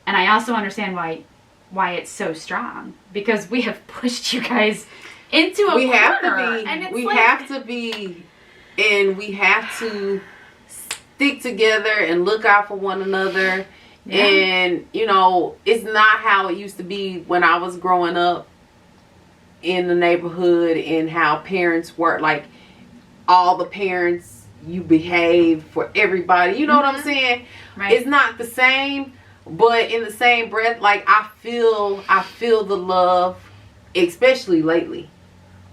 And I also understand why it's so strong. Because we have pushed you guys into a corner. We have to stick together and look out for one another. Yeah. And, you know, it's not how it used to be when I was growing up in the neighborhood, and how parents were, like, all the parents, you behave for everybody. You know what I'm saying? Right. It's not the same, but in the same breath, like, I feel the love, especially lately.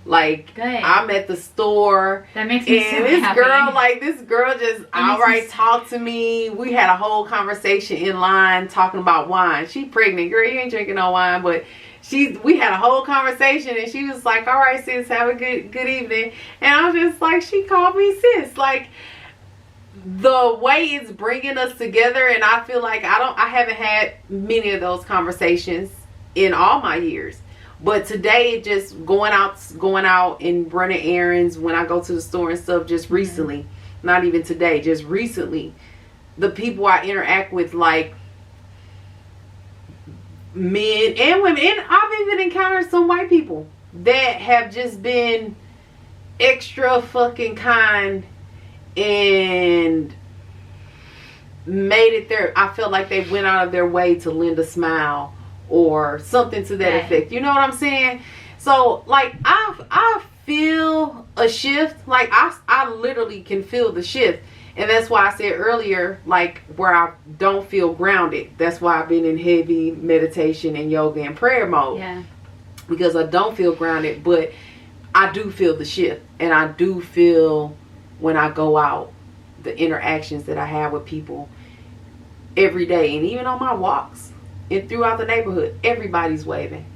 Like, good. I'm at the store. That makes me so happy. This girl just outright talked to me. We had a whole conversation in line talking about wine. She pregnant. Girl, you ain't drinking no wine, but we had a whole conversation, and she was like, all right, sis, have a good evening. And I was just like, she called me sis. Like, the way it's bringing us together, and I feel like I haven't had many of those conversations in all my years. But today, just going out and running errands when I go to the store and stuff, just recently, not even today, just recently, the people I interact with, like, men and women, and I've even encountered some white people that have just been extra fucking kind and made it there. I feel like they went out of their way to lend a smile or something to that effect. You know what I'm saying? So, like, I feel a shift. Like, I literally can feel the shift. And that's why I said earlier, like, where I don't feel grounded. That's why I've been in heavy meditation and yoga and prayer mode. Yeah. Because I don't feel grounded, but I do feel the shift. And I do feel, when I go out, the interactions that I have with people every day. And even on my walks and throughout the neighborhood, everybody's waving.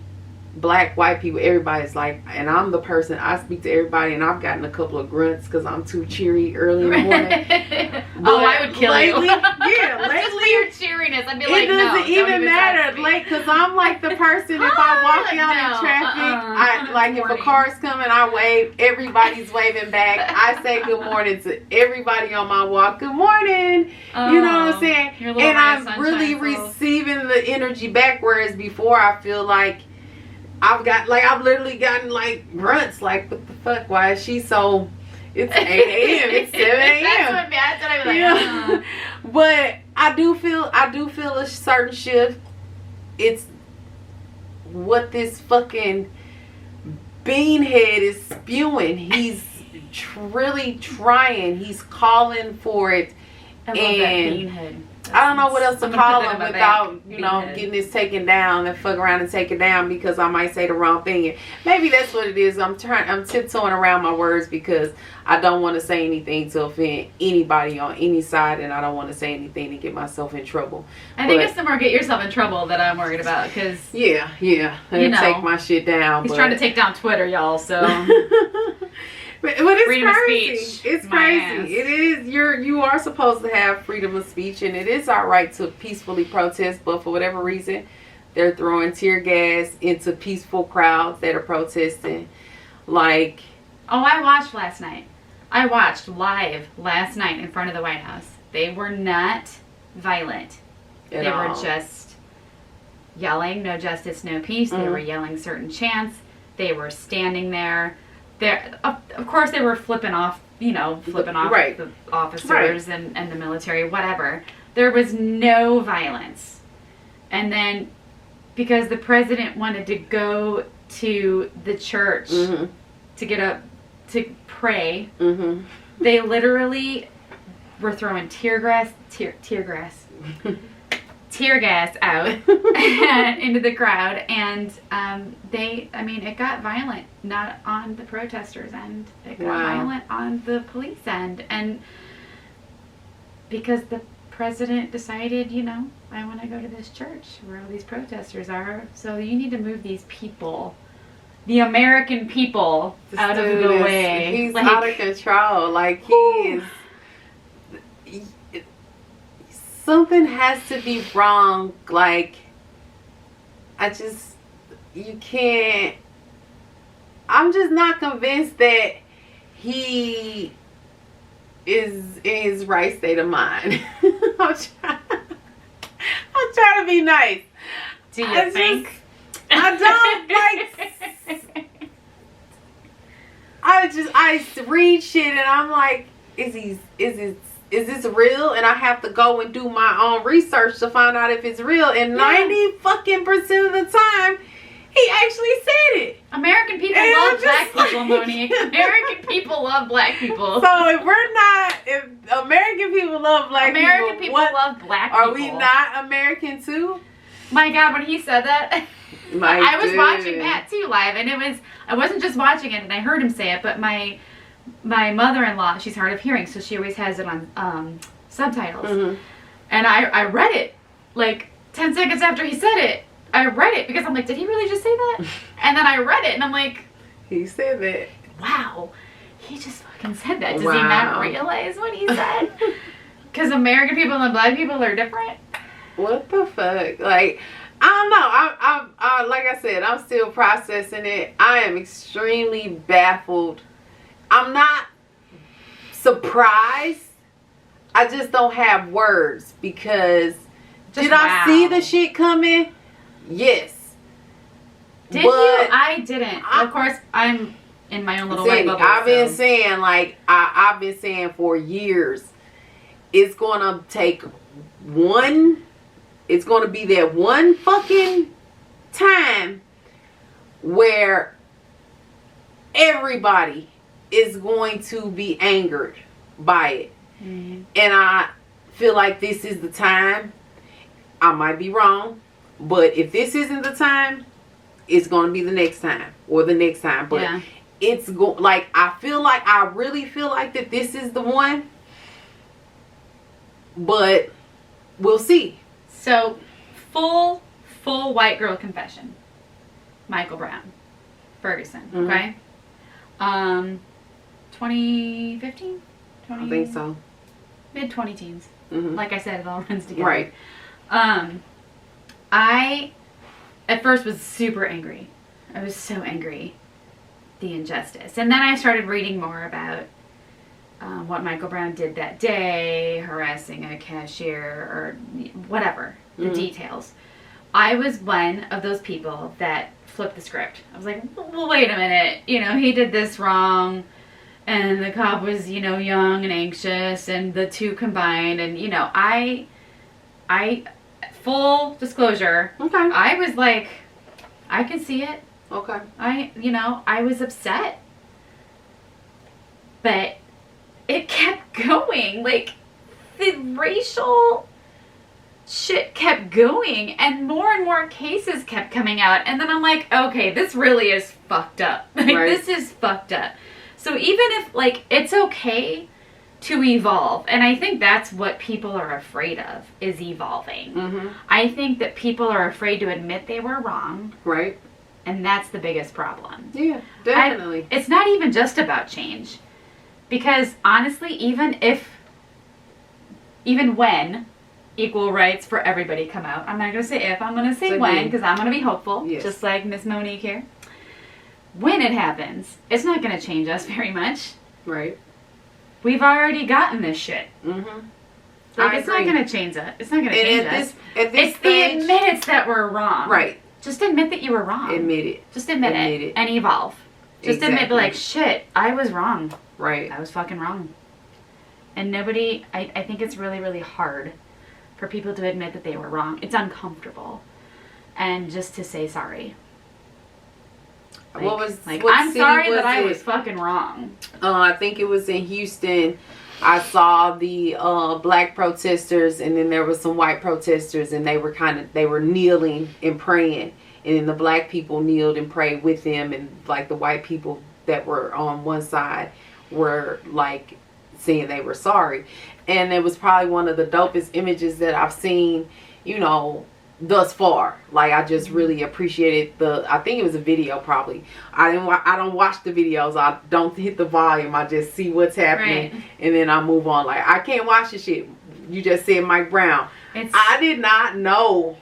Black, white people, everybody's like, and I'm the person, I speak to everybody, and I've gotten a couple of grunts because I'm too cheery early in the morning. I would kill you. Yeah, lately. Just for your cheeriness, I'd be like, no. It doesn't even matter, like, because I'm like the person, if I walk out in traffic, if a car's coming, I wave, everybody's waving back. I say good morning to everybody on my walk. Good morning. You know what I'm saying? And I'm really receiving the energy back, whereas before I feel like I've literally gotten, like, grunts, like, what the fuck, why is she so, it's 8 a.m., it's 7 a.m. That's what I'm like, But I do feel a certain shift. It's what this fucking beanhead is spewing. He's really trying. He's calling for it. I love that beanhead. I don't know what else to call him without, beanhead. getting this taken down and fuck around and take it down because I might say the wrong thing. And maybe that's what it is. I'm tiptoeing around my words because I don't want to say anything to offend anybody on any side, and I don't want to say anything to get myself in trouble. I think it's the more get yourself in trouble that I'm worried about because yeah, take my shit down. He's trying to take down Twitter, y'all. So. But it's freedom crazy. of speech. It's crazy. It is. You are supposed to have freedom of speech, and it is our right to peacefully protest. But for whatever reason, they're throwing tear gas into peaceful crowds that are protesting. Like, I watched last night. I watched live last night in front of the White House. They were not violent. They were just yelling, "No justice, no peace." They were yelling certain chants. They were standing there. Of course, they were flipping off right. the officers and the military, whatever. There was no violence. And then, because the president wanted to go to the church to pray, they literally were throwing tear gas out into the crowd, and it got violent, not on the protesters' end. It got violent on the police end, and because the president decided, I want to go to this church where all these protesters are, so you need to move these people, the American people, out of the way. He's out of control. Like, he is... Something has to be wrong. Like, you can't. I'm just not convinced that he is in his right state of mind. I'm trying to be nice. Do you think? I don't like. I read shit and I'm like, is this real? And I have to go and do my own research to find out if it's real. And 90% of the time, he actually said it. American people love black people, Monique. American people love black people. So if American people love black people, American people love black people. Are we not American too? My God, when he said that, I was watching that too live, and I wasn't just watching it, and I heard him say it, but my mother-in-law, she's hard of hearing, so she always has it on subtitles. And I read it like 10 seconds after he said it. I read it because I'm like, did he really just say that? And then I read it and I'm like, he said that. Wow, he just fucking said that. Does he not realize what he said? Because American people and black people are different. What the fuck? Like, I don't know. I like I said, I'm still processing it. I am extremely baffled. I'm not surprised. I just don't have words because did I see the shit coming? Yes. Did you? I didn't. Of course, I'm in my own little white bubble. I've been saying, like, I've been saying for years, it's going to take it's going to be that one fucking time where everybody is going to be angered by it. And I feel like this is the time. I might be wrong, but if this isn't the time, it's going to be the next time or the next time. But it's like, I really feel like that this is the one, but we'll see. So, full white girl confession. Michael Brown, Ferguson, okay? 2015? I think so. Mid-20 teens. Like I said, it all runs together. Right. I, at first, was super angry. I was so angry. The injustice. And then I started reading more about what Michael Brown did that day, harassing a cashier, or whatever, the details. I was one of those people that flipped the script. I was like, well, wait a minute. He did this wrong. And the cop was, young and anxious, and the two combined, and, I, full disclosure, I was like, I can see it. Okay. I was upset. But it kept going. Like, the racial shit kept going, and more cases kept coming out. And then I'm like, okay, this really is fucked up. Like, this is fucked up. So even if, like, it's okay to evolve, and I think that's what people are afraid of, is evolving. I think that people are afraid to admit they were wrong. Right. And that's the biggest problem. Yeah, definitely. It's not even just about change. Because honestly, even when equal rights for everybody come out, I'm not going to say if, I'm going to say when, because I'm going to be hopeful, just like Miss Monique here. When it happens, it's not going to change us very much. Right. We've already gotten this shit. Like, it's not going to change us. It's not going to change us. It's the admittance that we're wrong. Right. Just admit that you were wrong. Admit it. Just admit it. And evolve. Just admit, like, shit, I was wrong. Right. I was fucking wrong. And nobody, I think it's really, really hard for people to admit that they were wrong. It's uncomfortable. And just to say sorry. Like, I'm sorry that I was fucking wrong. I think it was in Houston. I saw the black protesters, and then there was some white protesters, and they were kneeling and praying, and then the black people kneeled and prayed with them, and like the white people that were on one side were like saying they were sorry. And it was probably one of the dopest images that I've seen, you know, thus far. Like, I just really appreciated I think it was a video probably. I don't watch the videos. I don't hit the volume. I just see what's happening, and then I move on. Like, I can't watch the shit. You just said Mike Brown. I did not know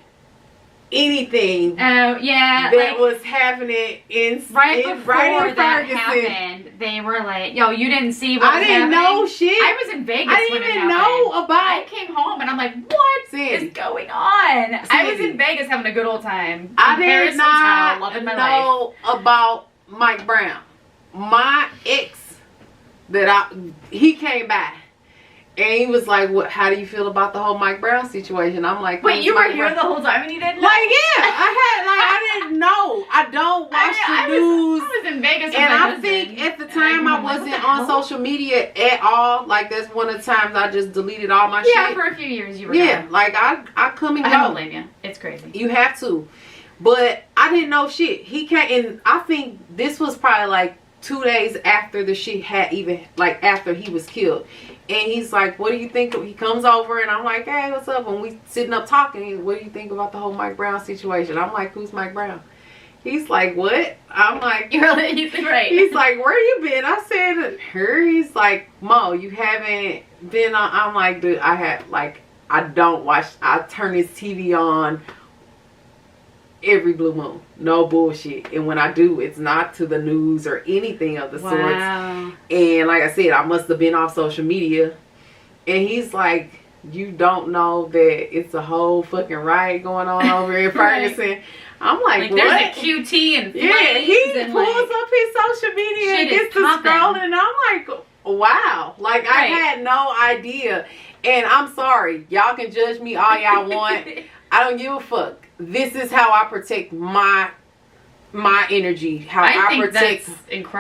anything that was happening right before that happened. They were like, yo, you didn't see what was happening? I didn't know shit. I was in Vegas. I didn't even know about. I came home and I'm like, what is going on? I was in Vegas having a good old time. I did not know about Mike Brown. My ex he came by. And he was like, "What? How do you feel about the whole Mike Brown situation?" I'm like, "Wait, you were here the whole time and you didn't know?" Like, yeah, I didn't know. I don't watch the news. I was in Vegas, and I think at the time I wasn't on social media at all. Like, that's one of the times I just deleted all my shit. Yeah, for a few years you were. Yeah, like I come and go. I don't blame you. It's crazy. You have to, but I didn't know shit. He came, and I think this was probably like 2 days after the shit had even, like, after he was killed. And he's like, what do you think? He comes over and I'm like, hey, what's up? When we sitting up talking, what do you think about the whole Mike Brown situation? I'm like, who's Mike Brown? He's like, what? I'm like, you're right. He's like, where you been? I said, her. He's like, Mo, you haven't been on. I'm like, dude, I don't watch. I turn this TV on every blue moon. No bullshit. And when I do, it's not to the news or anything of the sorts. And like I said, I must have been off social media. And he's like, you don't know that it's a whole fucking riot going on over in Ferguson. I'm like, what? There's a QT and yeah, he pulls up his social media and gets to scrolling, and I'm like, wow. Like, I had no idea. And I'm sorry, y'all can judge me all y'all want. I don't give a fuck. This is how I protect my energy, how I protect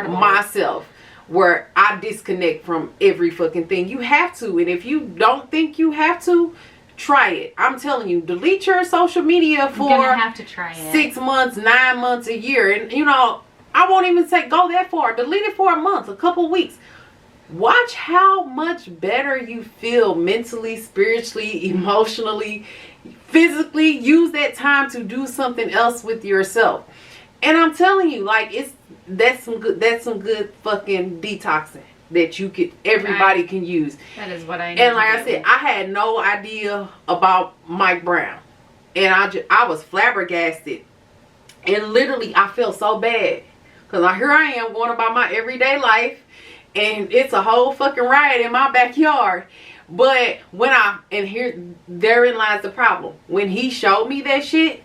myself, where I disconnect from every fucking thing. You have to, and if you don't think you have to, try it. I'm telling you, delete your social media for 6 months, 9 months, a year, and you know, I won't even say go that far. Delete it for a month, a couple weeks. Watch how much better you feel mentally, spiritually, emotionally, physically. Use that time to do something else with yourself. And I'm telling you, like, that's some good fucking detoxing that everybody can use. That is what I need. And like I said, I had no idea about Mike Brown, and I was flabbergasted, and literally I felt so bad because here I am going about my everyday life, and it's a whole fucking riot in my backyard. But therein lies the problem. When he showed me that shit,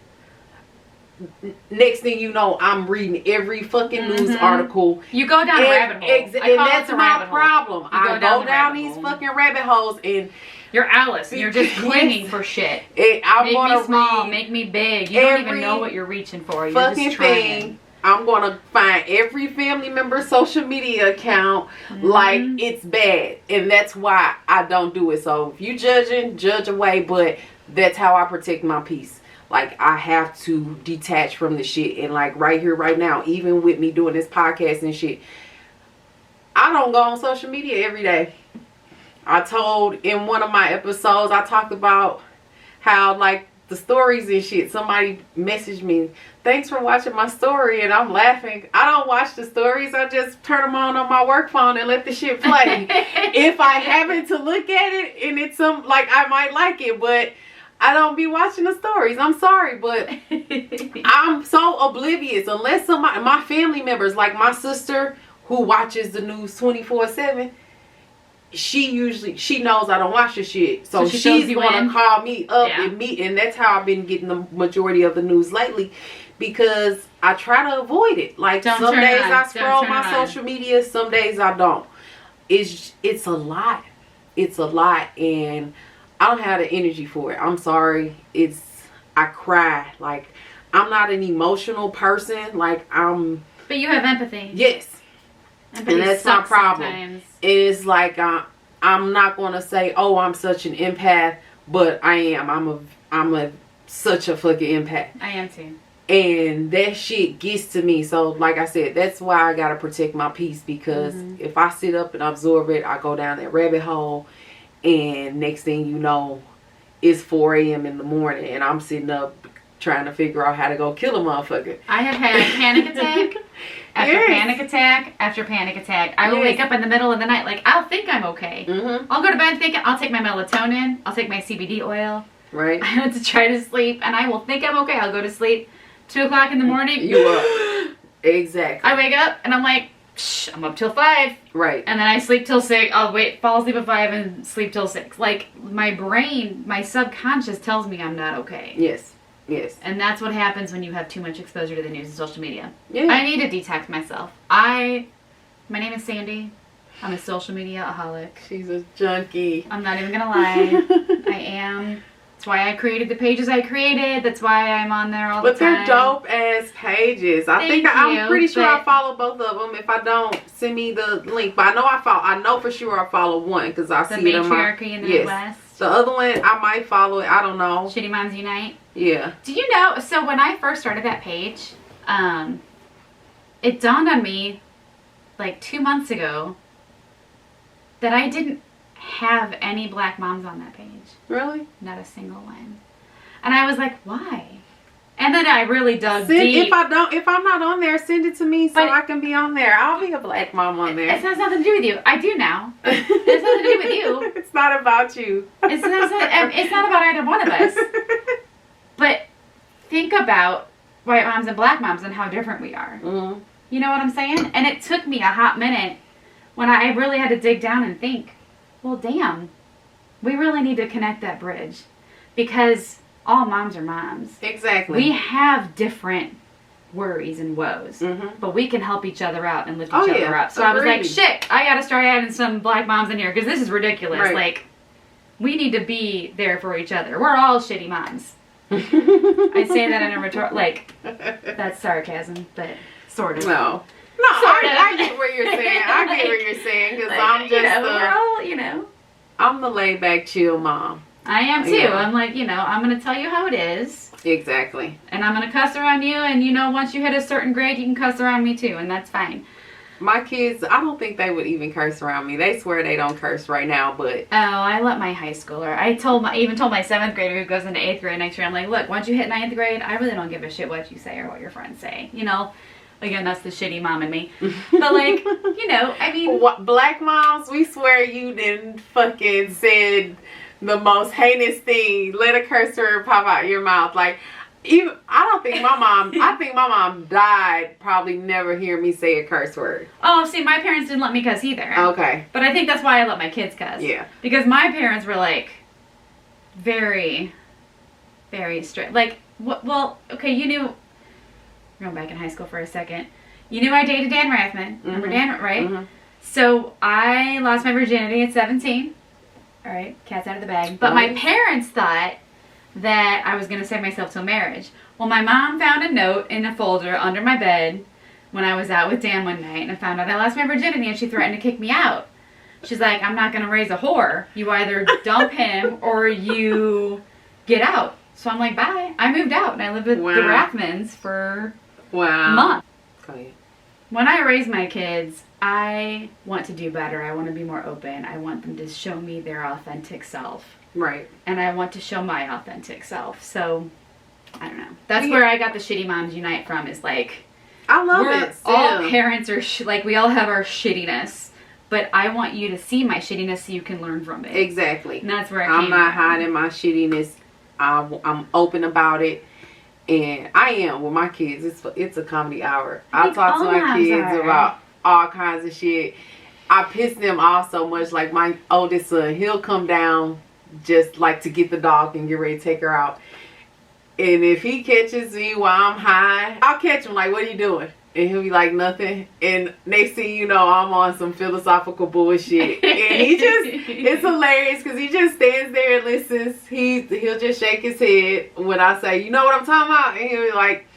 next thing you know, I'm reading every fucking news article. You go down a rabbit hole. And that's my problem. I go down these fucking rabbit holes, and you're Alice. You're just clinging for shit. Make me small, make me big. You don't even know what you're reaching for. You're just trying. I'm going to find every family member's social media account like it's bad. And that's why I don't do it. So if you judging, judge away. But that's how I protect my peace. Like, I have to detach from the shit. And like right here, right now, even with me doing this podcast and shit, I don't go on social media every day. I told in one of my episodes, I talked about how like the stories and shit. Somebody messaged me, thanks for watching my story, and I'm laughing. I don't watch the stories. I just turn them on my work phone and let the shit play. If I happen to look at it and it's some, like, I might like it, but I don't be watching the stories. I'm sorry, but I'm so oblivious. Unless somebody, my family members, like my sister who watches the news 24/7, she knows I don't watch the shit. So she's gonna call me up and that's how I've been getting the majority of the news lately, because I try to avoid it. Like, some days I scroll my social media, some days I don't. It's a lot. It's a lot, and I don't have the energy for it. I'm sorry. I cry. Like, I'm not an emotional person. Like, But you have empathy. Yes. Empathy, and that's my problem. Sometimes. It's like I'm not gonna say, oh, I'm such an empath, but I am. I'm such a fucking empath. I am too. And that shit gets to me. So like I said, that's why I gotta protect my peace, because if I sit up and absorb it, I go down that rabbit hole, and next thing you know, it's 4 a.m. in the morning and I'm sitting up trying to figure out how to go kill a motherfucker. I have had panic attack after panic attack after panic attack. I will wake up in the middle of the night, like, I'll think I'm okay. I'll go to bed thinking I'll take my melatonin, I'll take my CBD oil. Right. I have to try to sleep, and I will think I'm okay. I'll go to sleep. 2 o'clock in the morning. You up. Exactly. I wake up and I'm like, shh, I'm up till 5. Right. And then I sleep till 6. I'll fall asleep at 5 and sleep till 6. Like, my brain, my subconscious tells me I'm not okay. Yes. Yes. And that's what happens when you have too much exposure to the news and social media. Yeah. I need to detox myself. My name is Sandy. I'm a social media-aholic. She's a junkie. I'm not even gonna lie. I am. That's why I created the pages I created. That's why I'm on there all the time. But they're dope ass pages. I'm pretty sure I follow both of them. If I don't, send me the link. But I know for sure I follow one, because I see it on my... The Matriarchy in the Midwest. The other one, I might follow it. I don't know. Shitty Moms Unite. Yeah. Do you know, so when I first started that page, it dawned on me like 2 months ago that I didn't have any black moms on that page. Really? Not a single one. And I was like, why? And then I really dug deep. If I'm not on there, send it to me so I can be on there. I'll be a black mom on there. It has nothing to do with you. I do now. It has nothing to do with you. It's not about you. It's not about either one of us. But think about white moms and black moms and how different we are. Mm-hmm. You know what I'm saying? And it took me a hot minute when I really had to dig down and think, well, damn, we really need to connect that bridge, because all moms are moms. Exactly. We have different worries and woes, but we can help each other out and lift each other up. So I was like, shit, I got to start adding some black moms in here, because this is ridiculous. Right. Like, we need to be there for each other. We're all shitty moms. I say that in a like, that's sarcasm, but sort of. No, I get what you're saying. I get what you're saying, because I'm just I'm the laid back, chill mom. I am too. Yeah. I'm like, I'm going to tell you how it is. Exactly. And I'm going to cuss around you, and once you hit a certain grade, you can cuss around me too, and that's fine. My kids, I don't think they would even curse around me. They swear they don't curse right now, but... Oh, I let my high schooler. I even told my 7th grader who goes into 8th grade next year, I'm like, look, once you hit 9th grade, I really don't give a shit what you say or what your friends say. Again, that's the shitty mom in me. But like, I mean... Black moms, we swear you didn't fucking said the most heinous thing. Let a curse word pop out your mouth. Like... I think my mom died probably never hear me say a curse word. Oh, see, my parents didn't let me cuss either. Okay. But I think that's why I let my kids cuss. Yeah. Because my parents were like, very, very strict. Like, well, okay, we're going back in high school for a second. You knew I dated Dan Rathman. Remember Dan, right? Mm-hmm. So I lost my virginity at 17. All right, cat's out of the bag. But my parents thought that I was going to save myself till marriage. Well, my mom found a note in a folder under my bed when I was out with Dan one night, and I found out I lost my virginity, and she threatened to kick me out. She's like, I'm not going to raise a whore. You either dump him or you get out. So I'm like, bye. I moved out, and I lived with the Rathmans for a month. Go ahead. When I raise my kids, I want to do better. I want to be more open. I want them to show me their authentic self. Right. And I want to show my authentic self. So, I don't know. That's where I got the Shitty Moms Unite from, is like, I love it. All parents are, like, we all have our shittiness. But I want you to see my shittiness so you can learn from it. Exactly. And that's where I'm not hiding my shittiness. I'm open about it. And I am with my kids. It's a comedy hour. I talk to my kids about all kinds of shit. I piss them off so much. Like my oldest son, he'll come down just like to get the dog and get ready to take her out. And if he catches me while I'm high, I'll catch him like, what are you doing? And he'll be like, nothing. And next thing you know, I'm on some philosophical bullshit. And he just, it's hilarious because he just stands there and listens. He'll just shake his head when I say, you know what I'm talking about? And he'll be like,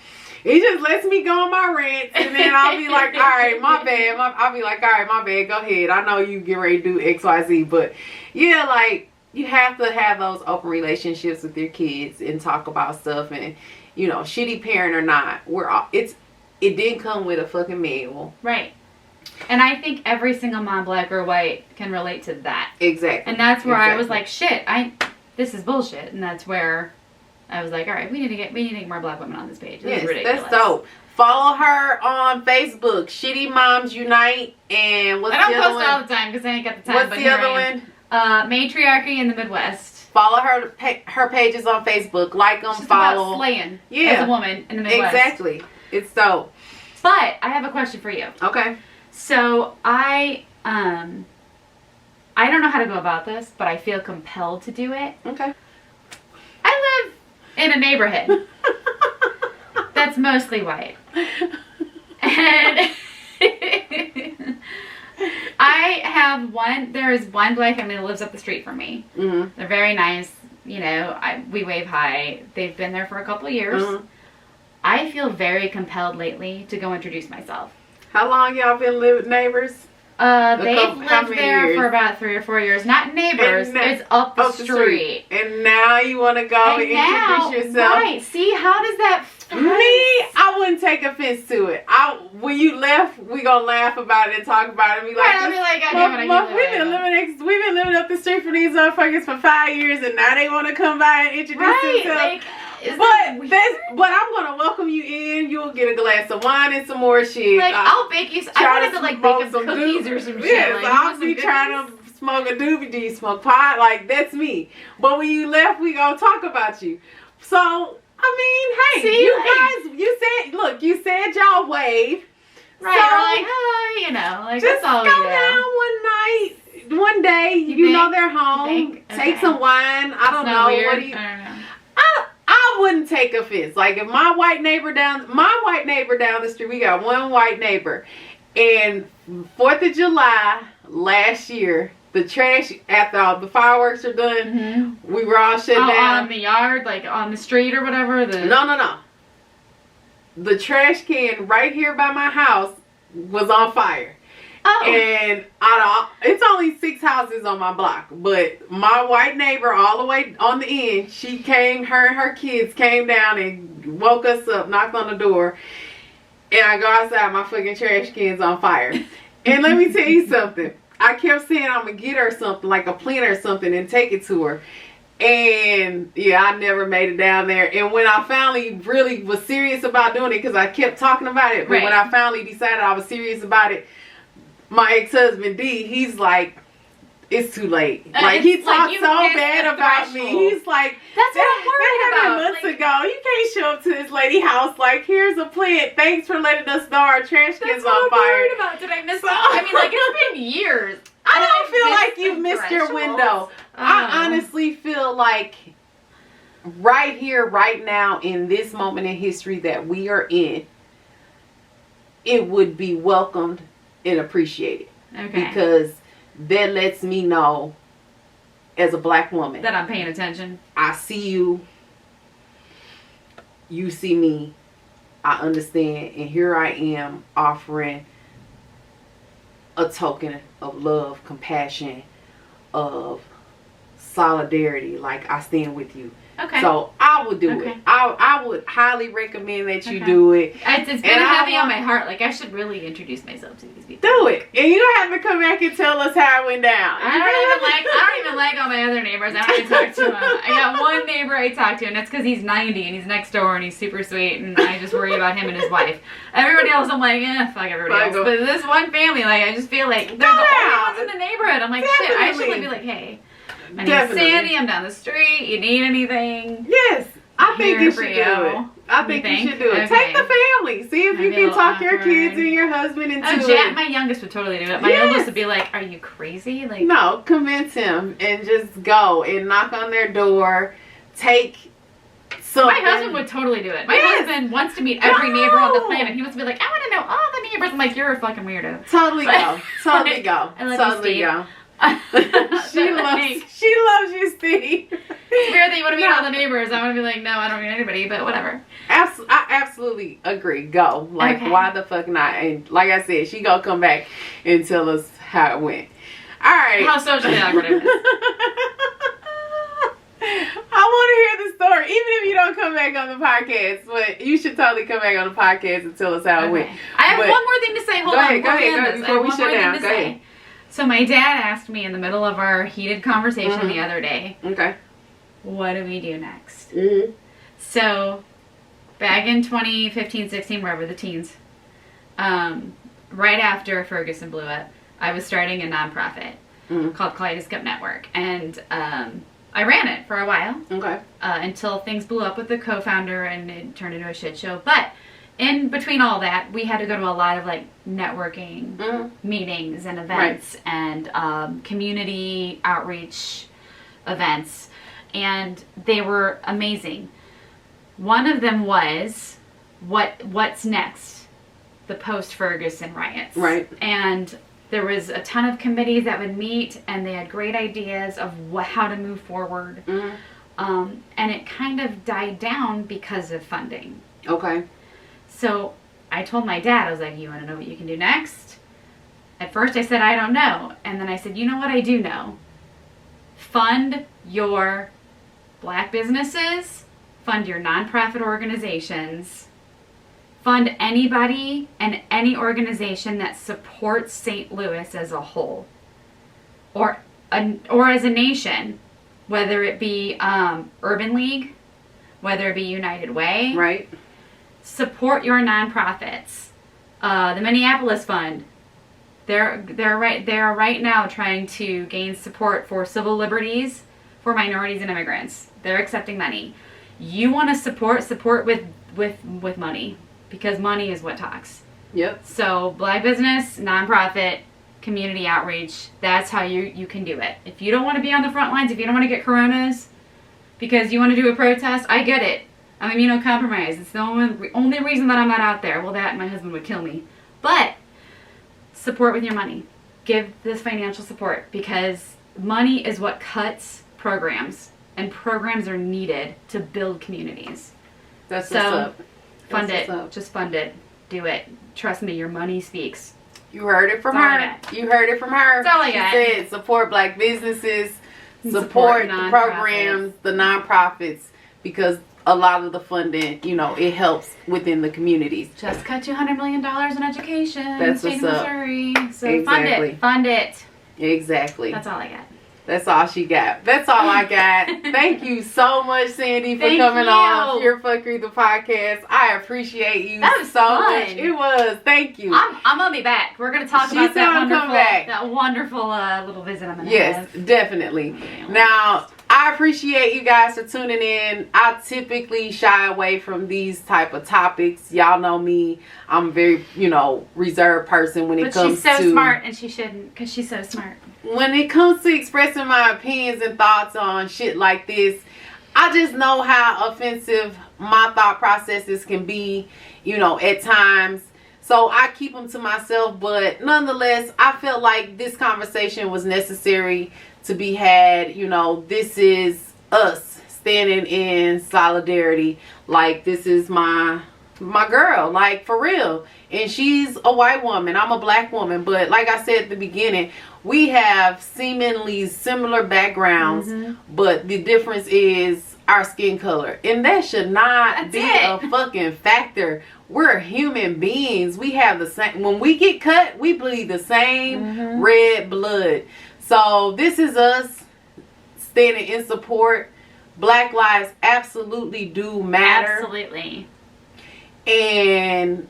he just lets me go on my rants. And then I'll be like, all right, my bad. I'll be like, all right, my bad. Go ahead. I know you get ready to do X, Y, Z. But yeah, like, you have to have those open relationships with your kids and talk about stuff. And, you know, shitty parent or not, it didn't come with a fucking manual. Right. And I think every single mom, black or white, can relate to that. Exactly. And that's where I was like, shit, this is bullshit. And that's where I was like, all right, we need to get more black women on this page. This is ridiculous. That's dope. Follow her on Facebook, Shitty Moms Unite. And what's the other one? I don't post all the time because I ain't got the time. What's the other one? Matriarchy in the Midwest. Follow her pages on Facebook. Like them, follow. About slaying as a woman in the Midwest. Exactly. It's dope. But I have a question for you. Okay. So I don't know how to go about this, but I feel compelled to do it. Okay. I live in a neighborhood that's mostly white. And there is one black family that lives up the street from me. Mm-hmm. They're very nice. You know, we wave hi. They've been there for a couple of years. Mm-hmm. I feel very compelled lately to go introduce myself. How long y'all been living neighbors? They've lived there for about 3 or 4 years. Not neighbors. It's up the street. And now you want to go and introduce yourself? Right. See, how does that Me, I wouldn't take offense to it. When you left, we gonna laugh about it and talk about it and be like, I'll be like, we've been living up the street for these motherfuckers for 5 years and now they want to come by and introduce themselves. But I'm gonna welcome you in. You'll get a glass of wine and some more shit. Like, I'll bake you. I wanted to like bake some cookies or some shit. Yes, I'll be trying to smoke a doobie. Do you smoke pot? Like, that's me. But when you left, we gonna talk about you. So I mean, hey, you said y'all wave. Right, so, we're like, oh, you know, like, just that's all go down one night, one day. You know they're home. Take some wine. I don't know. Weird. What do you? I don't know. I wouldn't take offense. Like if my white neighbor down the street, we got one white neighbor, and 4th of July last year, the trash after all the fireworks are done, we were all shut down on the yard, like on the street or whatever. No. The trash can right here by my house was on fire. Oh. And it's only 6 houses on my block, but my white neighbor all the way on the end, her and her kids came down and woke us up, knocked on the door, and I go outside, my fucking trash can's on fire. And let me tell you something. I kept saying I'm gonna get her something, like a plant or something, and take it to her. And yeah, I never made it down there. And when I finally really was serious about doing it, because I kept talking about it, but when I finally decided I was serious about it, my ex-husband D, he's like, it's too late. Like he talked so bad about me. He's like, that's what I'm worried about. Months ago, you can't show up to this lady house like, here's a plant. Thanks for letting us know our trash can's on fire. That's what I'm worried about. Did I miss that? I mean, like, it's been years. I don't feel like you missed your window. I honestly feel like right here, right now, in this moment in history that we are in, it would be welcomed and appreciated. Okay. Because that lets me know, as a black woman, that I'm paying attention. I see you. you see me, I understand, and here I am offering a token of love, compassion, of solidarity. Like, I stand with you. Okay. So I would do it. I would highly recommend that you do it. It's been heavy on my heart. Like, I should really introduce myself to these people. Do it, and you don't have to come back and tell us how it went down. I don't even like all my other neighbors. I don't even talk to them. I got one neighbor I talk to, and that's because he's 90 and he's next door and he's super sweet, and I just worry about him and his wife. Everybody else, I'm like, fuck everybody else. But this one family, like, I just feel like they're the only ones in the neighborhood. I'm like, shit. I should be like, hey. My name's Sandy, I'm down the street. You need anything? Yes. I think you should do it. I think you should do it. Okay. Take the family. See if you can talk your kids and your husband into it. My youngest would totally do it. My oldest would be like, are you crazy? Like, no, convince him and just go and knock on their door. Take something. My husband would totally do it. My husband wants to meet every neighbor on the planet. He wants to be like, I want to know all the neighbors. I'm like, you're a fucking weirdo. Totally go. Totally go. Totally go. She loves you, Steve. It's weird that you want to meet all the neighbors. I want to be like, no, I don't meet anybody, but whatever. I absolutely agree. Go. Like, why the fuck not? And like I said, she gonna come back and tell us how it went. All right. How socially awkward it is. I want to hear the story, even if you don't come back on the podcast. But you should totally come back on the podcast and tell us how it went. I have one more thing to say. Hold on. Go ahead. Before we shut down. Go ahead. So my dad asked me in the middle of our heated conversation the other day, what do we do next? So back in 2015, 16, wherever, the teens, right after Ferguson blew up, I was starting a nonprofit called Kaleidoscope Network. And I ran it for a while until things blew up with the co-founder and it turned into a shit show. But in between all that, we had to go to a lot of like networking meetings and events and community outreach events, and they were amazing. One of them was what's next, the post-Ferguson riots. Right. And there was a ton of committees that would meet, and they had great ideas of how to move forward. And it kind of died down because of funding. Okay. So I told my dad, I was like, you want to know what you can do next? At first I said, I don't know. And then I said, you know what I do know? Fund your black businesses, fund your nonprofit organizations, fund anybody and any organization that supports St. Louis as a whole. Or as a nation, whether it be Urban League, whether it be United Way. Right. Support your nonprofits. The Minneapolis Fund. They are right now trying to gain support for civil liberties for minorities and immigrants. They're accepting money. You want to support with money, because money is what talks. Yep. So black business, nonprofit, community outreach, that's how you can do it. If you don't want to be on the front lines, if you don't want to get coronas because you want to do a protest, I get it. I'm immunocompromised. It's the only reason that I'm not out there. Well, that and my husband would kill me. But support with your money. Give this financial support, because money is what cuts programs, and programs are needed to build communities. That's what's up. Fund it. Just fund it. Do it. Trust me, your money speaks. You heard it from her. You heard it from her. That's all I got. She said support black businesses, support the programs, the nonprofits, because a lot of the funding, it helps within the communities. Just cut $200 million in education. That's what's up. Missouri. So exactly. Fund it. Exactly. That's all I got. That's all she got. That's all I got. Thank you so much, Sandy, for coming on your Phuckery the podcast. I appreciate you so much. It was. Thank you. I'm gonna be back. We're gonna talk about that wonderful little visit I'm gonna have. Yes, definitely. Now, I appreciate you guys for tuning in. I typically shy away from these type of topics. Y'all know me. I'm a very, reserved person when it comes to... But she's so smart, and she shouldn't, because she's so smart. When it comes to expressing my opinions and thoughts on shit like this, I just know how offensive my thought processes can be, at times. So I keep them to myself, but nonetheless, I felt like this conversation was necessary to be had. This is us standing in solidarity. Like, this is my girl, like, for real. And she's a white woman, I'm a black woman, but like I said at the beginning, we have seemingly similar backgrounds, but the difference is our skin color, and that should not be a fucking factor. We're human beings. We have the same, when we get cut, we bleed the same red blood. So this is us standing in support. Black lives absolutely do matter. Absolutely. And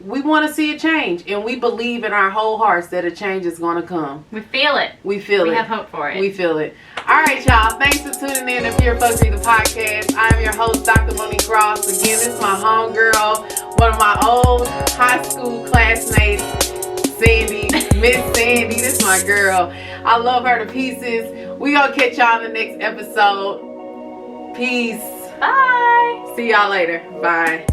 we want to see a change, and we believe in our whole hearts that a change is going to come. We feel it. We feel it. We have hope for it. We feel it. All right, y'all. Thanks for tuning in to Pure Phuckery, the podcast. I'm your host, Dr. Monique Ross. Again, this is my homegirl, one of my old high school classmates, Sandy, Miss Sandy. This is my girl. I love her to pieces. We gonna catch y'all in the next episode. Peace. Bye. See y'all later. Bye.